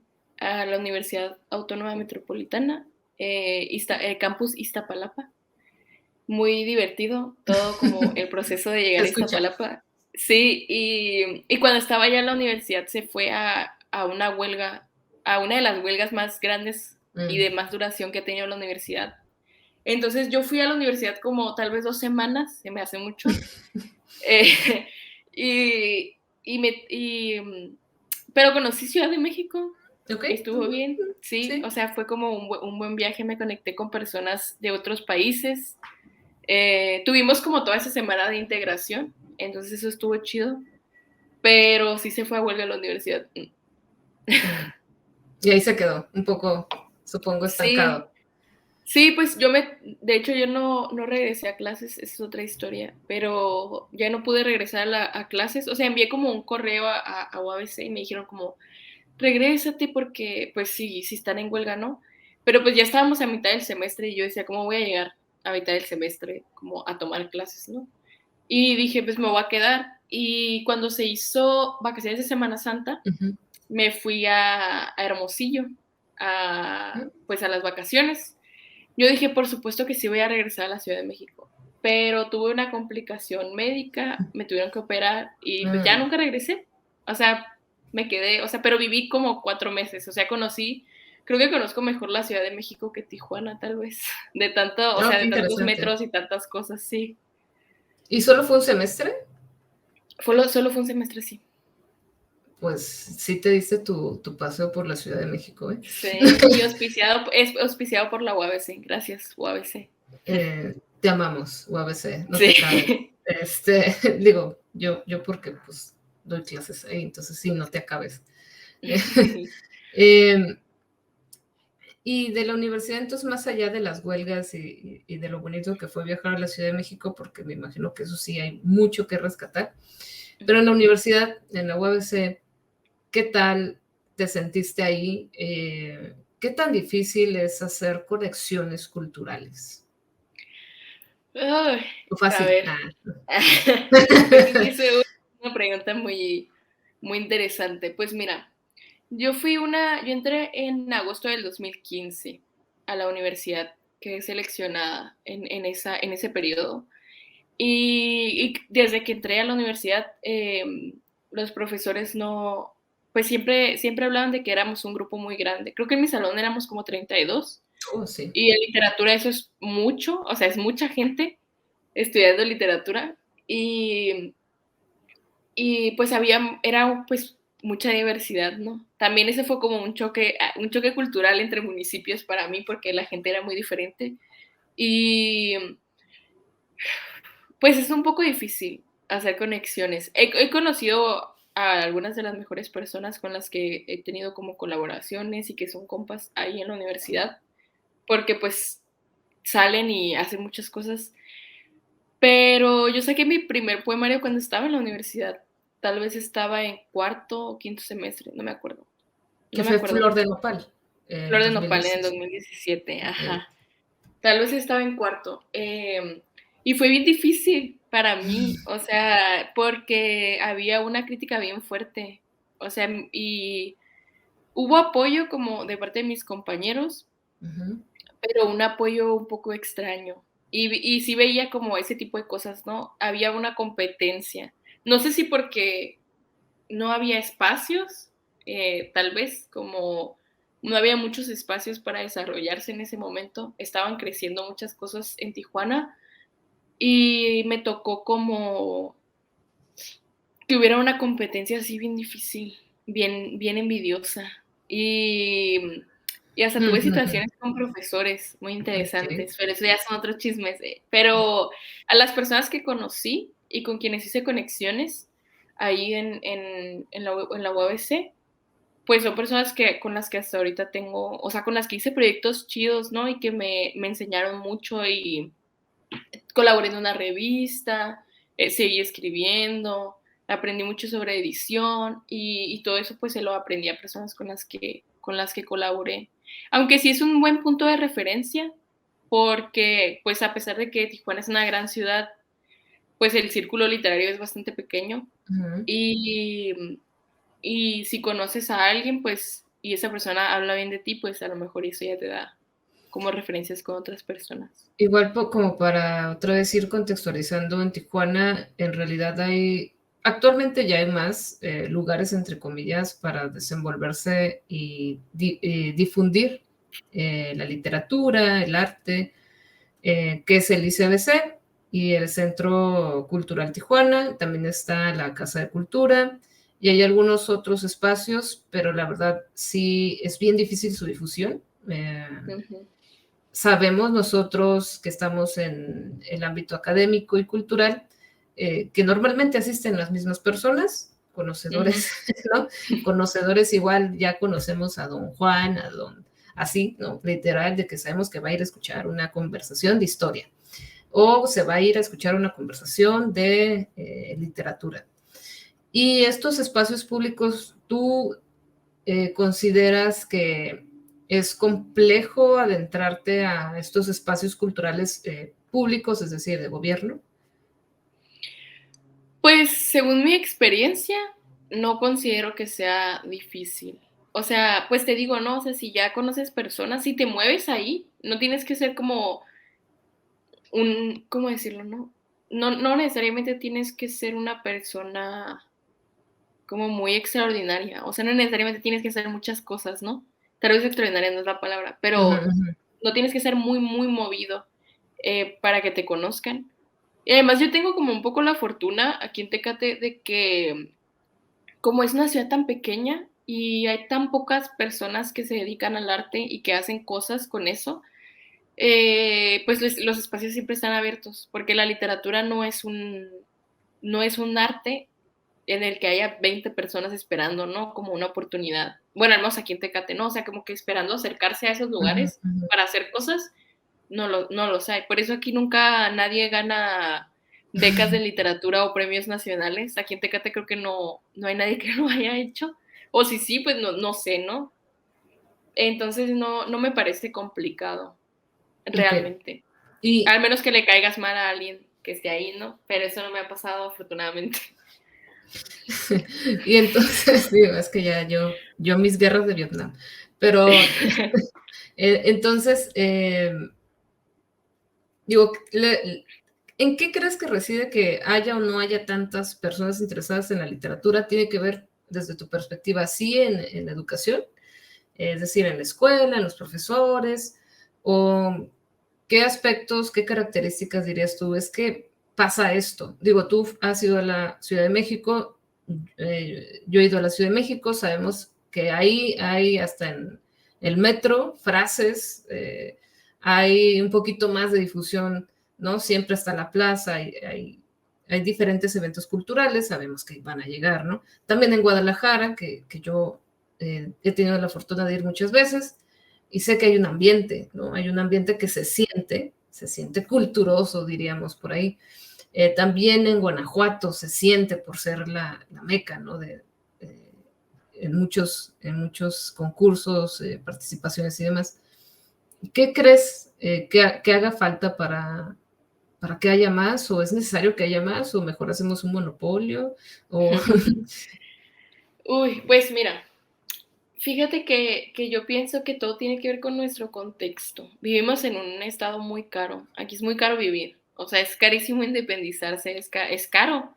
a la Universidad Autónoma Metropolitana, campus Iztapalapa. Muy divertido, todo como el proceso de llegar a Iztapalapa. Sí, y cuando estaba allá en la universidad se fue a una huelga, a una de las huelgas más grandes y de más duración que ha tenido la universidad. Entonces yo fui a la universidad como tal vez 2 semanas, se me hace mucho. Y, pero conocí Ciudad de México, estuvo bien, sí, o sea, fue como un buen viaje, me conecté con personas de otros países. Tuvimos como toda esa semana de integración, entonces eso estuvo chido, pero sí se fue a huelga a la universidad. Y ahí se quedó, un poco, supongo, estancado. Sí, pues de hecho yo no regresé a clases, es otra historia, pero ya no pude regresar a clases, o sea, envié como un correo a UABC y me dijeron como, regrésate porque, pues sí están en huelga, ¿no? Pero pues ya estábamos a mitad del semestre y yo decía, ¿cómo voy a llegar a mitad del semestre como a tomar clases, ¿no? Y dije, pues me voy a quedar. Y cuando se hizo vacaciones de Semana Santa, me fui a Hermosillo, pues a las vacaciones. Yo dije, por supuesto que sí voy a regresar a la Ciudad de México, pero tuve una complicación médica, me tuvieron que operar y pues ya nunca regresé. O sea, me quedé, o sea, pero viví como 4 meses, o sea, creo que conozco mejor la Ciudad de México que Tijuana, tal vez, de tanto, o sea, de tantos metros y tantas cosas, sí. ¿Y solo fue un semestre? Solo fue un semestre, sí. Pues sí te diste tu paseo por la Ciudad de México, ¿eh? Sí, y es auspiciado por la UABC. Gracias, UABC. Te amamos, UABC, no Sí. te acabes. Digo, yo porque pues doy clases ahí, entonces sí, no te acabes. Y de la universidad, entonces, más allá de las huelgas y de lo bonito que fue viajar a la Ciudad de México, porque me imagino que eso sí hay mucho que rescatar, pero en la universidad, en la UABC, ¿qué tal te sentiste ahí? ¿Qué tan difícil es hacer conexiones culturales? Ay, ¿O a fácil? ver, Ah. esa sí es una pregunta muy, muy interesante. Pues mira, yo entré en agosto del 2015 a la universidad, quedé seleccionada en ese periodo. Y desde que entré a la universidad, los profesores no, pues siempre hablaban de que éramos un grupo muy grande. Creo que en mi salón éramos como 32 Oh, sí. y en literatura eso es mucho, o sea, es mucha gente estudiando literatura y, y pues era pues mucha diversidad, ¿no? También ese fue como un choque cultural entre municipios para mí porque la gente era muy diferente y pues es un poco difícil hacer conexiones. He conocido a algunas de las mejores personas con las que he tenido como colaboraciones y que son compas ahí en la universidad, porque pues salen y hacen muchas cosas. Pero yo saqué mi primer poemario cuando estaba en la universidad. Tal vez estaba en cuarto o quinto semestre, no me acuerdo. Que No me fue acuerdo. Flor de Nopal, Flor de Nopal en el 2016. 2017, ajá. Tal vez estaba en cuarto. Y fue bien difícil para mí, o sea, porque había una crítica bien fuerte. O sea, y hubo apoyo como de parte de mis compañeros, Ujú. pero un apoyo un poco extraño. Y sí veía como ese tipo de cosas, ¿no? Había una competencia. No sé si porque no había espacios, tal vez como no había muchos espacios para desarrollarse en ese momento. Estaban creciendo muchas cosas en Tijuana y me tocó como que hubiera una competencia así bien difícil, bien envidiosa. Y hasta tuve Ujú. situaciones con profesores muy Ok. interesantes, pero eso ya son otros chismes. Pero a las personas que conocí y con quienes hice conexiones ahí en la UABC, pues son personas con las que hasta ahorita tengo, o sea, con las que hice proyectos chidos, ¿no? Y que me enseñaron mucho y colaboré en una revista, seguí escribiendo, aprendí mucho sobre edición y todo eso pues se lo aprendí a personas con las que colaboré. Aunque sí es un buen punto de referencia porque pues a pesar de que Tijuana es una gran ciudad, pues el círculo literario es bastante pequeño Ujú. y, y si conoces a alguien pues y esa persona habla bien de ti, pues a lo mejor eso ya te da como referencias con otras personas. Igual como para otra vez ir contextualizando, en Tijuana en realidad actualmente ya hay más lugares, entre comillas, para desenvolverse y difundir la literatura, el arte, que es el ICBC y el Centro Cultural Tijuana. También está la Casa de Cultura y hay algunos otros espacios, pero la verdad sí es bien difícil su difusión. Ujú, Sabemos nosotros que estamos en el ámbito académico y cultural, que normalmente asisten las mismas personas, ujú. conocedores, ¿no? Conocedores igual, ya conocemos a don Juan, así, ¿no? Literal, de que sabemos que va a ir a escuchar una conversación de historia o se va a ir a escuchar una conversación de literatura. Y estos espacios públicos, ¿tú consideras que es complejo adentrarte a estos espacios culturales públicos, es decir, de gobierno? Pues según mi experiencia, no considero que sea difícil. O sea, pues te digo, no, o sea, si ya conoces personas, si te mueves ahí, no tienes que ser como ¿cómo decirlo, no? No necesariamente tienes que ser una persona como muy extraordinaria. O sea, no necesariamente tienes que hacer muchas cosas, ¿no? Tal vez extraordinaria no es la palabra, Uh pero -huh. no tienes que ser muy, muy movido para que te conozcan. Y además yo tengo como un poco la fortuna aquí en Tecate de que como es una ciudad tan pequeña y hay tan pocas personas que se dedican al arte y que hacen cosas con eso, pues los espacios siempre están abiertos, porque la literatura no es un arte en el que haya 20 personas esperando, ¿no? Como una oportunidad. Bueno, al menos aquí en Tecate, ¿no? O sea, como que esperando acercarse a esos Ujú, lugares ujú. para hacer cosas, no los hay. Por eso aquí nunca nadie gana becas de literatura o premios nacionales. Aquí en Tecate creo que no hay nadie que lo haya hecho. O si sí, pues no sé, ¿no? Entonces no me parece complicado, Ok. realmente. Y, Al menos que le caigas mal a alguien que esté ahí, ¿no? Pero eso no me ha pasado, afortunadamente. y entonces, digo, es que ya yo mis guerras de Vietnam. Pero entonces, digo, ¿en qué crees que reside que haya o no haya tantas personas interesadas en la literatura? ¿Tiene que ver desde tu perspectiva, sí, en la educación? Es decir, en la escuela, en los profesores, o qué aspectos, qué características dirías tú, es que pasa esto. Digo, tú has ido a la Ciudad de México, yo he ido a la Ciudad de México, sabemos que ahí hay hasta en el metro frases, hay un poquito más de difusión, ¿no? Siempre está la plaza, hay diferentes eventos culturales, sabemos que van a llegar, ¿no? También en Guadalajara, que yo he tenido la fortuna de ir muchas veces y sé que hay un ambiente, ¿no? Hay un ambiente que se siente culturoso, diríamos por ahí. También en Guanajuato se siente por ser la meca, ¿no? Eh, en muchos concursos, participaciones y demás. ¿Qué crees que haga falta para que haya más? ¿O es necesario que haya más? ¿O mejor hacemos un monopolio? ¿O Uy, pues mira, fíjate que yo pienso que todo tiene que ver con nuestro contexto. Vivimos en un estado muy caro. Aquí es muy caro vivir. O sea, es carísimo independizarse, es caro.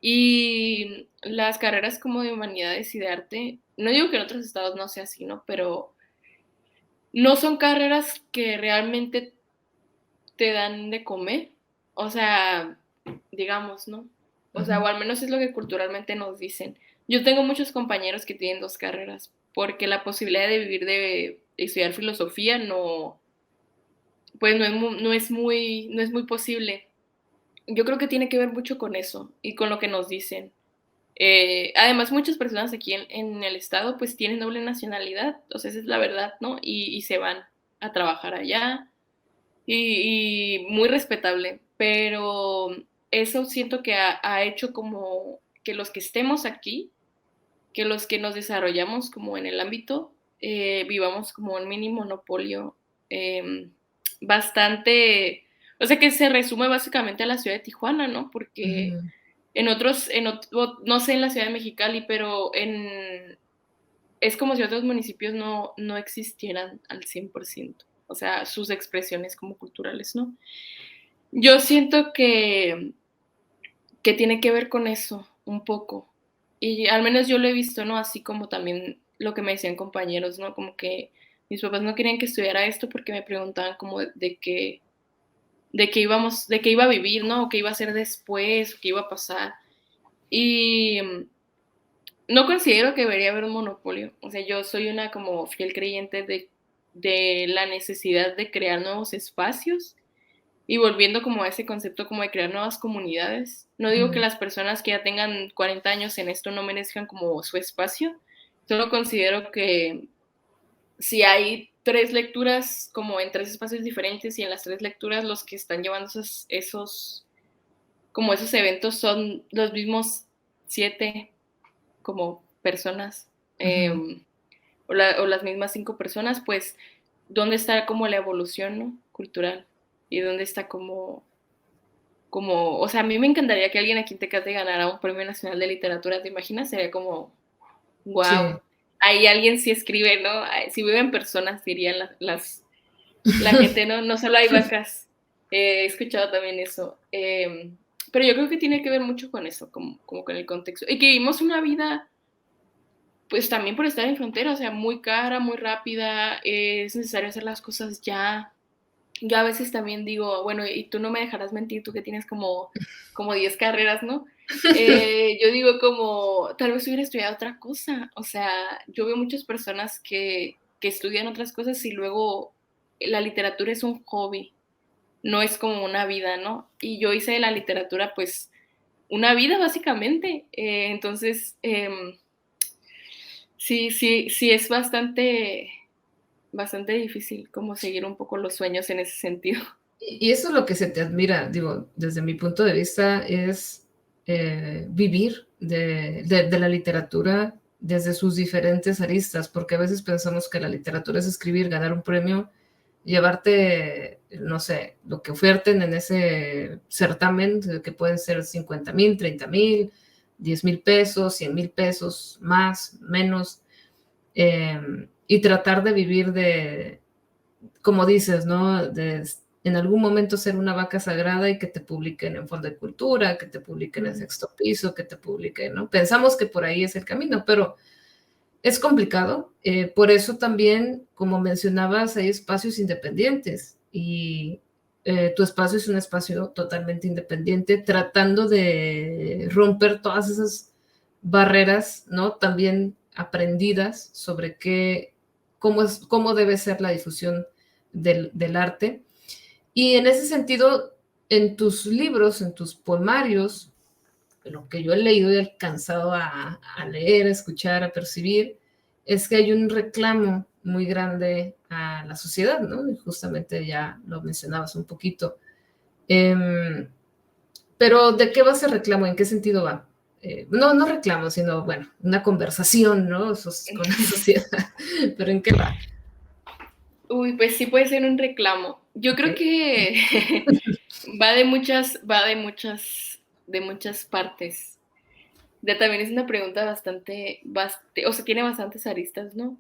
Y las carreras como de humanidades y de arte, no digo que en otros estados no sea así, ¿no? Pero no son carreras que realmente te dan de comer. O sea, digamos, ¿no? O sea, Ujú. o al menos es lo que culturalmente nos dicen. Yo tengo muchos compañeros que tienen dos carreras, porque la posibilidad de vivir de estudiar filosofía no, pues no es muy posible. Yo creo que tiene que ver mucho con eso y con lo que nos dicen. Además, muchas personas aquí en el estado pues tienen doble nacionalidad, o sea, esa es la verdad, ¿no? Y se van a trabajar allá y muy respetable, pero eso siento que ha hecho como que los que estemos aquí, que los que nos desarrollamos como en el ámbito, vivamos como un mini monopolio eh, bastante, o sea, que se resume básicamente a la ciudad de Tijuana, ¿no? Porque Ujú. no sé en la ciudad de Mexicali, pero es como si otros municipios no existieran al 100%, o sea, sus expresiones como culturales, ¿no? Yo siento que tiene que ver con eso, un poco. Y al menos yo lo he visto, ¿no? Así como también lo que me decían compañeros, ¿no? Como que mis papás no querían que estudiara esto porque me preguntaban como de qué iba a vivir, ¿no? O qué iba a hacer después, o qué iba a pasar. Y no considero que debería haber un monopolio. O sea, yo soy una como fiel creyente de la necesidad de crear nuevos espacios y volviendo como a ese concepto como de crear nuevas comunidades. No digo que Ujú. las personas que ya tengan 40 años en esto no merezcan como su espacio, solo considero que si hay tres lecturas como en tres espacios diferentes y en las tres lecturas los que están llevando como esos eventos son los mismos 7 como personas Ujú. o las mismas 5 personas, pues dónde está como la evolución, ¿no? Cultural y dónde está o sea, a mí me encantaría que alguien aquí en Tecate ganara un premio nacional de literatura, ¿te imaginas? Sería como, wow, Sí. ahí alguien sí escribe, ¿no? Si viven personas, dirían la gente, ¿no? No solo hay vacas. He escuchado también eso. Pero yo creo que tiene que ver mucho con eso, como con el contexto. Y que vivimos una vida, pues también por estar en frontera, o sea, muy cara, muy rápida, es necesario hacer las cosas ya. Yo a veces también digo, bueno, y tú no me dejarás mentir, tú que tienes como 10 carreras, ¿no? Yo digo como, tal vez hubiera estudiado otra cosa. O sea, yo veo muchas personas que estudian otras cosas y luego la literatura es un hobby, no es como una vida, ¿no? Y yo hice de la literatura, pues, una vida básicamente. Entonces, sí es bastante difícil como seguir un poco los sueños en ese sentido. Y eso es lo que se te admira, digo, desde mi punto de vista, es vivir de la literatura desde sus diferentes aristas, porque a veces pensamos que la literatura es escribir, ganar un premio, llevarte, no sé, lo que oferten en ese certamen, que pueden ser 50,000, 30,000, 10,000 pesos, 100,000 pesos, más, menos, y tratar de vivir de, como dices, ¿no? En algún momento ser una vaca sagrada y que te publiquen en Fondo de Cultura, que te publiquen en Sexto Piso, que te publiquen, ¿no? Pensamos que por ahí es el camino, pero es complicado. Por eso también, como mencionabas, hay espacios independientes y tu espacio es un espacio totalmente independiente, tratando de romper todas esas barreras, ¿no? También aprendidas sobre cómo debe ser la difusión del arte. Y en ese sentido, en tus libros, en tus poemarios, lo que yo he leído y alcanzado a leer, a escuchar, a percibir, es que hay un reclamo muy grande a la sociedad, ¿no? Y justamente ya lo mencionabas un poquito. Pero ¿de qué va ese reclamo? ¿En qué sentido va? No reclamo, sino, bueno, una conversación, ¿no? Con la sociedad. ¿Pero en qué va? Uy, pues sí puede ser un reclamo. Yo creo Okay. que va de muchas partes. También es una pregunta o sea, tiene bastantes aristas, ¿no?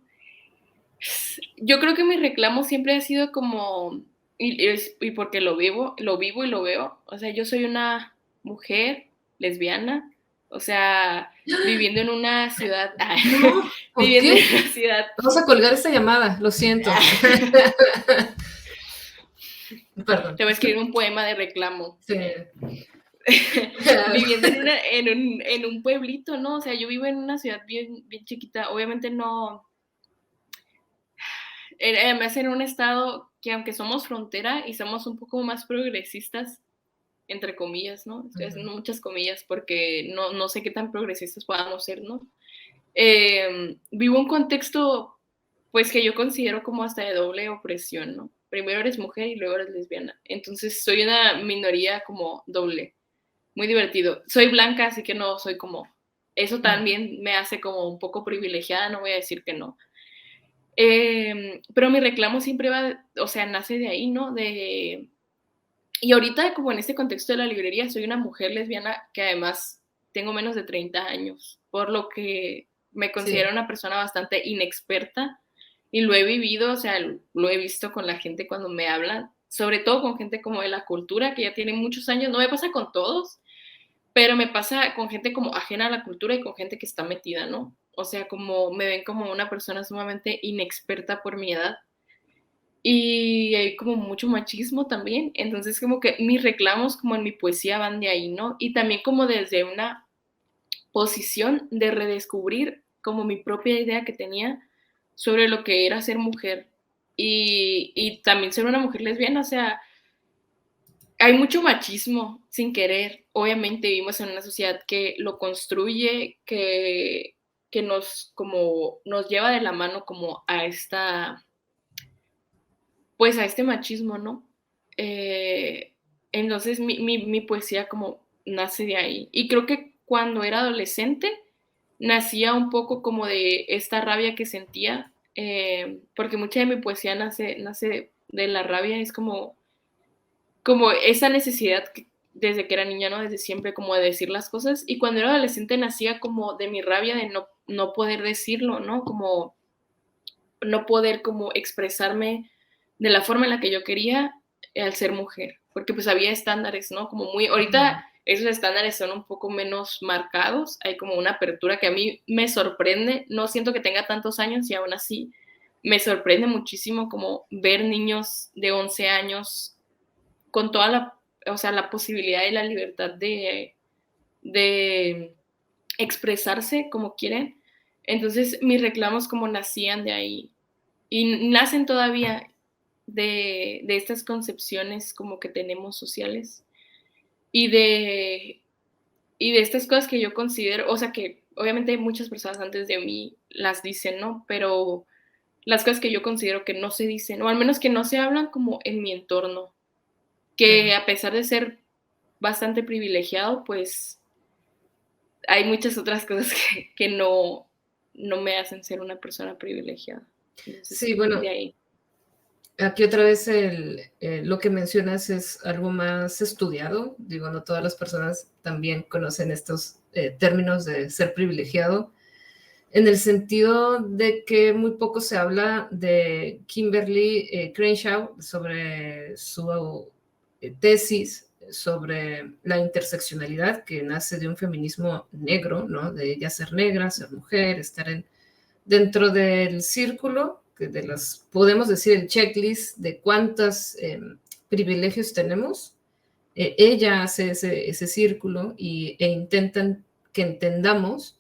Yo creo que mi reclamo siempre ha sido como, y porque lo vivo y lo veo, o sea, yo soy una mujer lesbiana, o sea, viviendo en una ciudad, No, ¿por viviendo qué? en una ciudad. Vamos a colgar esta llamada, lo siento. Perdón. Te voy a escribir un poema de reclamo. Sí. Viviendo en un pueblito, ¿no? O sea, yo vivo en una ciudad bien, bien chiquita, obviamente no, además en un estado que aunque somos frontera y somos un poco más progresistas, entre comillas, ¿no? Estoy haciendo muchas comillas porque no sé qué tan progresistas podamos ser, ¿no? Vivo un contexto, pues, que yo considero como hasta de doble opresión, ¿no? Primero eres mujer y luego eres lesbiana. Entonces soy una minoría como doble. Muy divertido. Soy blanca, así que no soy como... Eso también me hace como un poco privilegiada, no voy a decir que no. Pero mi reclamo siempre va, o sea, nace de ahí, ¿no? Y ahorita, como en este contexto de la librería, soy una mujer lesbiana que además tengo menos de 30 años, por lo que me considero Sí. una persona bastante inexperta y lo he vivido, o sea, lo he visto con la gente cuando me hablan, sobre todo con gente como de la cultura, que ya tiene muchos años, no me pasa con todos, pero me pasa con gente como ajena a la cultura y con gente que está metida, ¿no? O sea, como me ven como una persona sumamente inexperta por mi edad y hay como mucho machismo también, entonces como que mis reclamos como en mi poesía van de ahí, ¿no? Y también como desde una posición de redescubrir como mi propia idea que tenía sobre lo que era ser mujer y también ser una mujer lesbiana, o sea, hay mucho machismo sin querer. Obviamente vivimos en una sociedad que lo construye, que nos lleva de la mano como a pues a este machismo, ¿no? Entonces mi poesía como nace de ahí. Y creo que cuando era adolescente nacía un poco como de esta rabia que sentía, porque mucha de mi poesía nace de la rabia, es como esa necesidad desde que era niña, ¿no? Desde siempre como de decir las cosas. Y cuando era adolescente nacía como de mi rabia de no poder decirlo, ¿no? Como no poder como expresarme de la forma en la que yo quería al ser mujer, porque pues había estándares, ¿no? Como muy, ahorita esos estándares son un poco menos marcados, hay como una apertura que a mí me sorprende, no siento que tenga tantos años y aún así me sorprende muchísimo como ver niños de 11 años con toda o sea, la posibilidad y la libertad de expresarse como quieren. Entonces mis reclamos como nacían de ahí y nacen todavía de estas concepciones como que tenemos sociales y Y de estas cosas que yo considero, o sea, que obviamente muchas personas antes de mí las dicen, ¿no? Pero las cosas que yo considero que no se dicen, o al menos que no se hablan como en mi entorno, que Claro. a pesar de ser bastante privilegiado, pues hay muchas otras cosas que no me hacen ser una persona privilegiada. Sí, Entonces, bueno, de ahí. aquí otra vez lo que mencionas es algo más estudiado. Digo, no todas las personas también conocen estos términos de ser privilegiado, en el sentido de que muy poco se habla de Kimberly Crenshaw sobre su tesis sobre la interseccionalidad que nace de un feminismo negro, ¿no? De ella ser negra, ser mujer, estar dentro del círculo, que de las, podemos decir el checklist de cuántos privilegios tenemos. Ella hace ese círculo e intentan que entendamos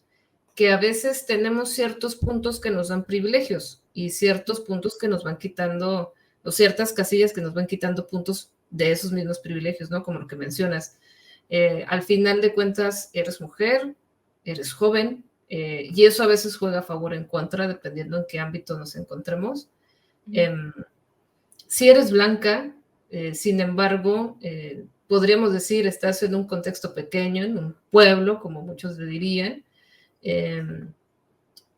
que a veces tenemos ciertos puntos que nos dan privilegios y ciertos puntos que nos van quitando, o ciertas casillas que nos van quitando puntos de esos mismos privilegios, ¿no? Como lo que mencionas. Al final de cuentas, eres mujer, eres joven, y eso a veces juega a favor o en contra, dependiendo en qué ámbito nos encontremos. Eh, si eres blanca, sin embargo, podríamos decir, estás en un contexto pequeño, en un pueblo, como muchos le dirían, eh,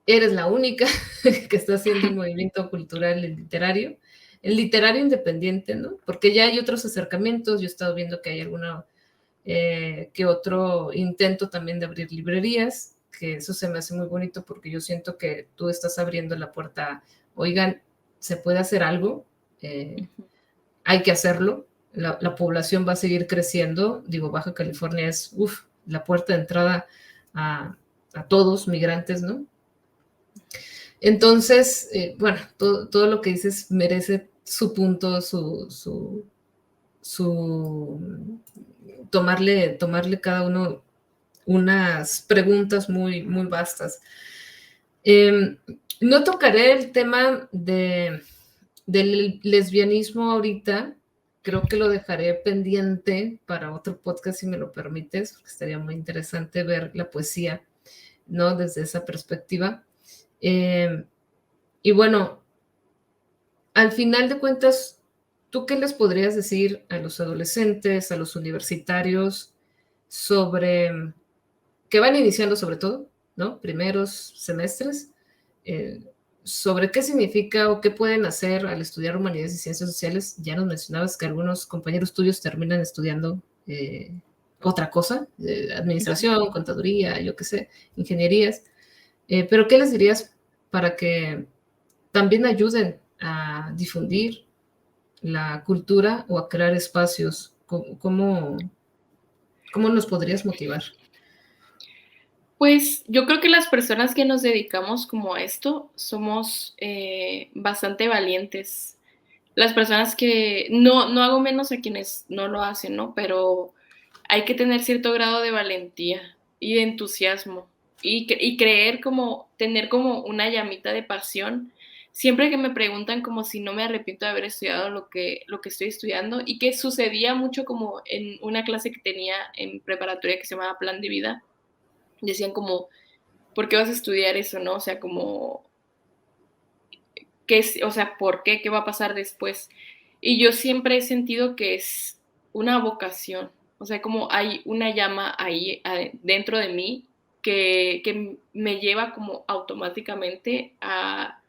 eres la única que está haciendo un movimiento cultural y literario, el literario independiente, ¿no? Porque ya hay otros acercamientos, yo he estado viendo que hay alguna que otro intento también de abrir librerías, que eso se me hace muy bonito porque yo siento que tú estás abriendo la puerta, oigan, se puede hacer algo, hay que hacerlo, la población va a seguir creciendo, digo, Baja California es, la puerta de entrada a todos, migrantes, ¿no? Entonces, bueno, todo lo que dices merece su punto, su tomarle cada uno unas preguntas muy, muy vastas. No tocaré el tema del lesbianismo ahorita, creo que lo dejaré pendiente para otro podcast si me lo permites, porque estaría muy interesante ver la poesía, ¿no? Desde esa perspectiva. Y bueno, al final de cuentas, ¿tú qué les podrías decir a los adolescentes, a los universitarios sobre que van iniciando sobre todo, ¿no? Primeros semestres, eh, sobre qué significa o qué pueden hacer al estudiar humanidades y ciencias sociales? Ya nos mencionabas que algunos compañeros tuyos terminan estudiando otra cosa, administración, contaduría, yo qué sé, ingenierías, pero ¿qué les dirías para que también ayuden a difundir la cultura o a crear espacios? ¿Cómo nos podrías motivar? Pues yo creo que las personas que nos dedicamos como a esto somos bastante valientes. Las personas que no hago menos a quienes no lo hacen, ¿no? Pero hay que tener cierto grado de valentía y de entusiasmo y creer como, tener como una llamita de pasión. Siempre que me preguntan como si no me arrepiento de haber estudiado lo que estoy estudiando y que sucedía mucho como en una clase que tenía en preparatoria que se llamaba Plan de Vida, decían como, ¿por qué vas a estudiar eso, no? O sea, como, ¿qué es, o sea, por qué? ¿Qué va a pasar después? Y yo siempre he sentido que es una vocación, o sea, como hay una llama ahí dentro de mí que me lleva como automáticamente a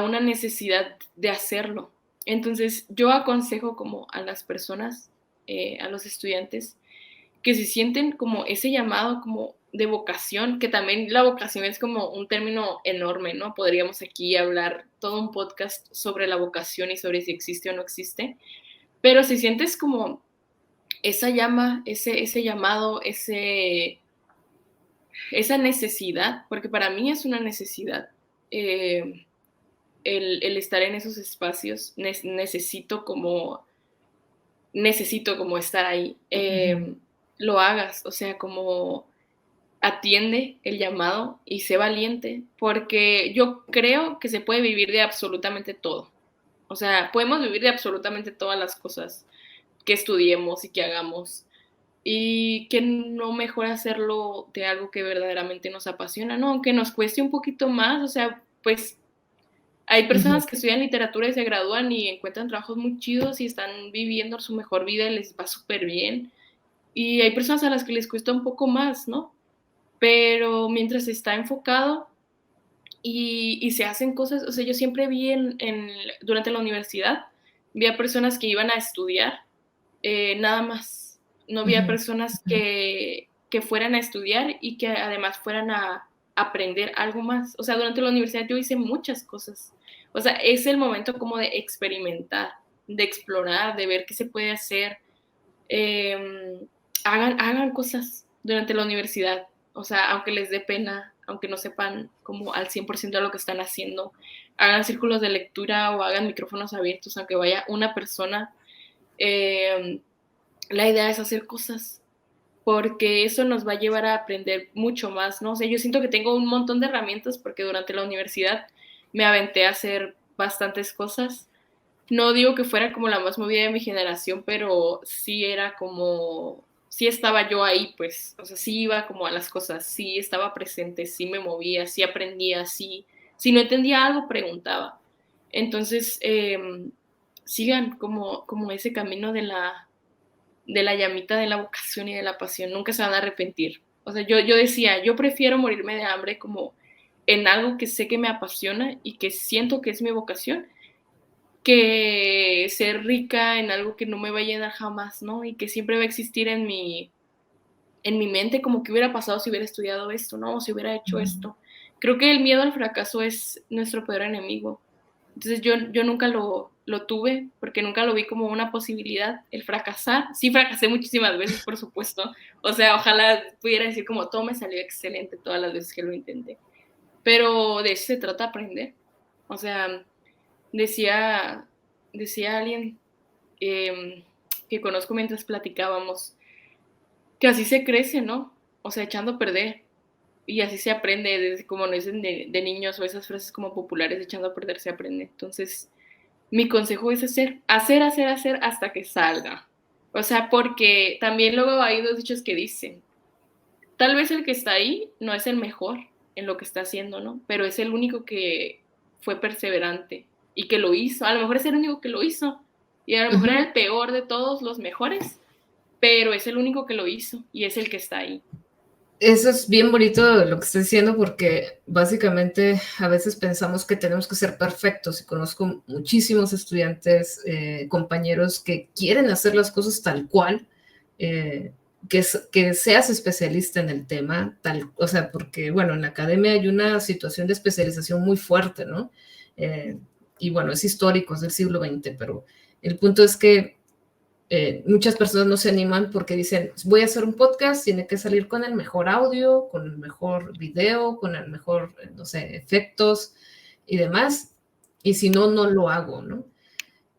una necesidad de hacerlo. Entonces, yo aconsejo como a las personas, a los estudiantes, que si sienten como ese llamado como de vocación, que también la vocación es como un término enorme, ¿no? Podríamos aquí hablar todo un podcast sobre la vocación y sobre si existe o no existe, pero si sientes como esa llama, ese llamado, esa necesidad, porque para mí es una necesidad, el estar en esos espacios, necesito como estar ahí, lo hagas, o sea, como atiende el llamado y sé valiente, porque yo creo que se puede vivir de absolutamente todo. O sea, podemos vivir de absolutamente todas las cosas que estudiemos y que hagamos, y que no mejor hacerlo de algo que verdaderamente nos apasiona, ¿no? Aunque nos cueste un poquito más, o sea, pues hay Ujú. personas que estudian literatura y se gradúan y encuentran trabajos muy chidos y están viviendo su mejor vida y les va súper bien. Y hay personas a las que les cuesta un poco más, ¿no? Pero mientras está enfocado y se hacen cosas, o sea, yo siempre vi durante la universidad, vi a personas que iban a estudiar, nada más. No había Ujú, personas ujú. que fueran a estudiar y que además fueran a aprender algo más. O sea, durante la universidad yo hice muchas cosas. O sea, es el momento como de experimentar, de explorar, de ver qué se puede hacer. Eh, hagan cosas durante la universidad. O sea, aunque les dé pena, aunque no sepan como al 100% de lo que están haciendo, hagan círculos de lectura o hagan micrófonos abiertos, aunque vaya una persona. Eh, la idea es hacer cosas, porque eso nos va a llevar a aprender mucho más, ¿no? O sea, yo siento que tengo un montón de herramientas porque durante la universidad me aventé a hacer bastantes cosas. No digo que fuera como la más movida de mi generación, pero sí era como, sí estaba yo ahí, pues, o sea, sí iba como a las cosas, sí estaba presente, sí me movía, sí aprendía, sí, si no entendía algo, preguntaba. Entonces, sigan como ese camino de la llamita de la vocación y de la pasión, nunca se van a arrepentir. O sea, yo decía, yo prefiero morirme de hambre como en algo que sé que me apasiona y que siento que es mi vocación, que ser rica en algo que no me va a llenar jamás, ¿no? Y que siempre va a existir en mi mente como que hubiera pasado si hubiera estudiado esto, ¿no? O si hubiera hecho Ujú. esto. Creo que el miedo al fracaso es nuestro peor enemigo. Entonces yo nunca lo tuve porque nunca lo vi como una posibilidad, el fracasar. Sí fracasé muchísimas veces, por supuesto. O sea, ojalá pudiera decir como todo me salió excelente todas las veces que lo intenté. Pero de eso se trata aprender. O sea, decía, decía alguien que conozco mientras platicábamos, que así se crece, ¿no? O sea, echando a perder. Y así se aprende, desde, como nos dicen de niños, o esas frases como populares, echando a perder se aprende. Entonces, mi consejo es hacer hasta que salga. O sea, porque también luego hay dos dichos que dicen, tal vez el que está ahí no es el mejor en lo que está haciendo, ¿no? Pero es el único que fue perseverante y que lo hizo. A lo mejor es el único que lo hizo y a lo mejor era Ujú. el peor de todos los mejores, pero es el único que lo hizo y es el que está ahí. Eso es bien bonito lo que estás diciendo porque básicamente a veces pensamos que tenemos que ser perfectos y conozco muchísimos estudiantes, compañeros que quieren hacer las cosas tal cual, eh, que seas especialista en el tema, tal, o sea, porque bueno, en la academia hay una situación de especialización muy fuerte, ¿no? Eh, y bueno, es histórico, es del siglo XX, pero el punto es que muchas personas no se animan porque dicen, voy a hacer un podcast, tiene que salir con el mejor audio, con el mejor video, con el mejor, no sé, efectos y demás. Y si no, no lo hago, ¿no?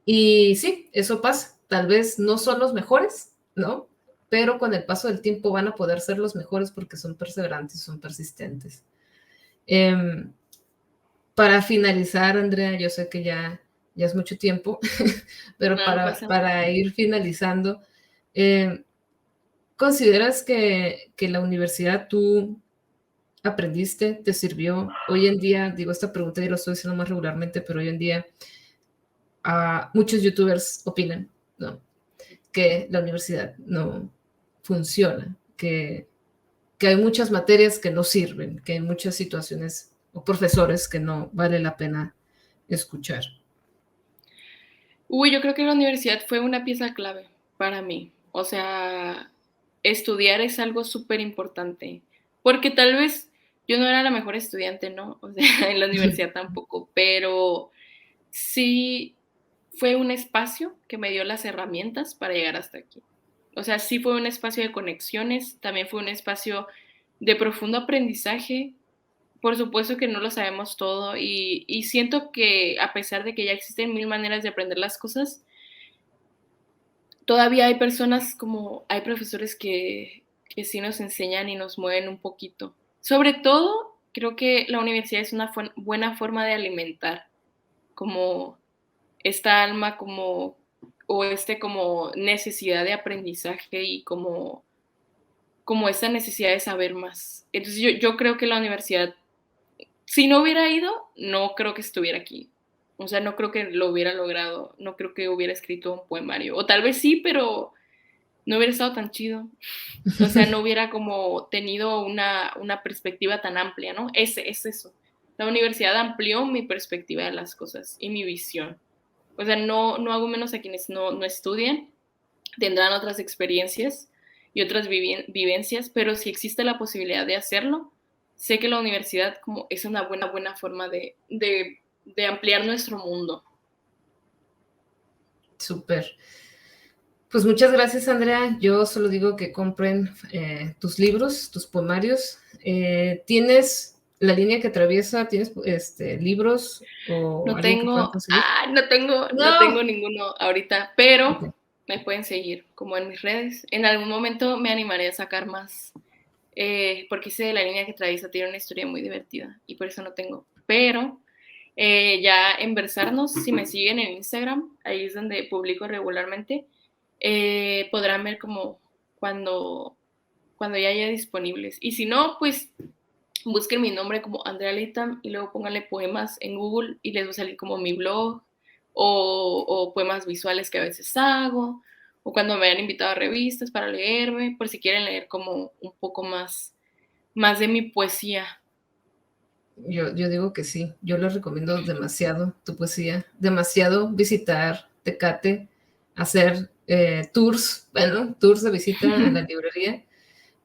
Y sí, eso pasa. Tal vez no son los mejores, ¿no? Pero con el paso del tiempo van a poder ser los mejores porque son perseverantes, son persistentes. Eh, para finalizar, Andrea, yo sé que ya es mucho tiempo, pero No, no pasa nada. para ir finalizando, eh, ¿consideras que la universidad tú aprendiste, te sirvió? Hoy en día, digo, esta pregunta ya lo estoy diciendo más regularmente, pero hoy en día muchos youtubers opinan, ¿no? Que la universidad no funciona, que hay muchas materias que no sirven, que hay muchas situaciones o profesores que no vale la pena escuchar. Uy, yo creo que la universidad fue una pieza clave para mí. O sea, estudiar es algo súper importante, porque tal vez yo no era la mejor estudiante, ¿no? O sea, en la universidad tampoco, pero sí fue un espacio que me dio las herramientas para llegar hasta aquí. O sea, sí fue un espacio de conexiones, también fue un espacio de profundo aprendizaje. Por supuesto que no lo sabemos todo y siento que a pesar de que ya existen mil maneras de aprender las cosas, todavía hay personas como, hay profesores que sí nos enseñan y nos mueven un poquito. Sobre todo, creo que la universidad es una buena forma de alimentar como esta alma como, o como necesidad de aprendizaje y como como esa necesidad de saber más. Entonces yo creo que la universidad, si no hubiera ido, no creo que estuviera aquí. O sea, no creo que lo hubiera logrado, no creo que hubiera escrito un poemario. O tal vez sí, pero no hubiera estado tan chido. O sea, no hubiera como tenido una perspectiva tan amplia, ¿no? Es eso. La universidad amplió mi perspectiva de las cosas y mi visión. O sea, no hago menos a quienes no estudian, tendrán otras experiencias y otras vivencias, pero si existe la posibilidad de hacerlo, sé que la universidad como es una buena forma de ampliar nuestro mundo. Súper. Pues muchas gracias, Andrea. Yo solo digo que compren tus libros, tus poemarios. ¿Tienes la línea que atraviesa? ¿Tienes libros o algo que puedan conseguir? No No. tengo ninguno ahorita, pero Okay. me pueden seguir como en mis redes. En algún momento me animaré a sacar más, porque sé de la línea que atraviesa tiene una historia muy divertida y por eso no tengo. Pero ya en Versarnos, si me siguen en Instagram, ahí es donde publico regularmente, podrán ver como cuando, cuando ya haya disponibles. Y si no, pues busquen mi nombre como Andrea Leitam y luego pónganle poemas en Google y les va a salir como mi blog o poemas visuales que a veces hago o cuando me han invitado a revistas para leerme, por si quieren leer como un poco más de mi poesía. Yo digo que sí. Yo les recomiendo demasiado tu poesía, demasiado visitar Tecate, hacer tours, bueno, tours de visita a la librería.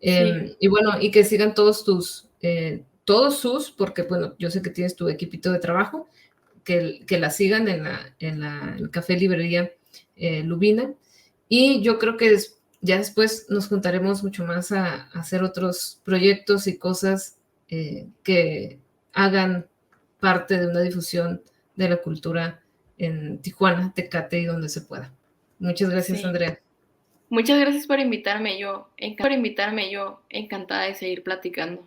Sí, Y bueno, y que sigan todos sus, porque bueno, yo sé que tienes tu equipito de trabajo, que la sigan en el Café Librería Lubina. Y yo creo que ya después nos juntaremos mucho más a hacer otros proyectos y cosas que hagan parte de una difusión de la cultura en Tijuana, Tecate y donde se pueda. Muchas gracias, sí. Andrea. Muchas gracias por invitarme, yo encantada de seguir platicando.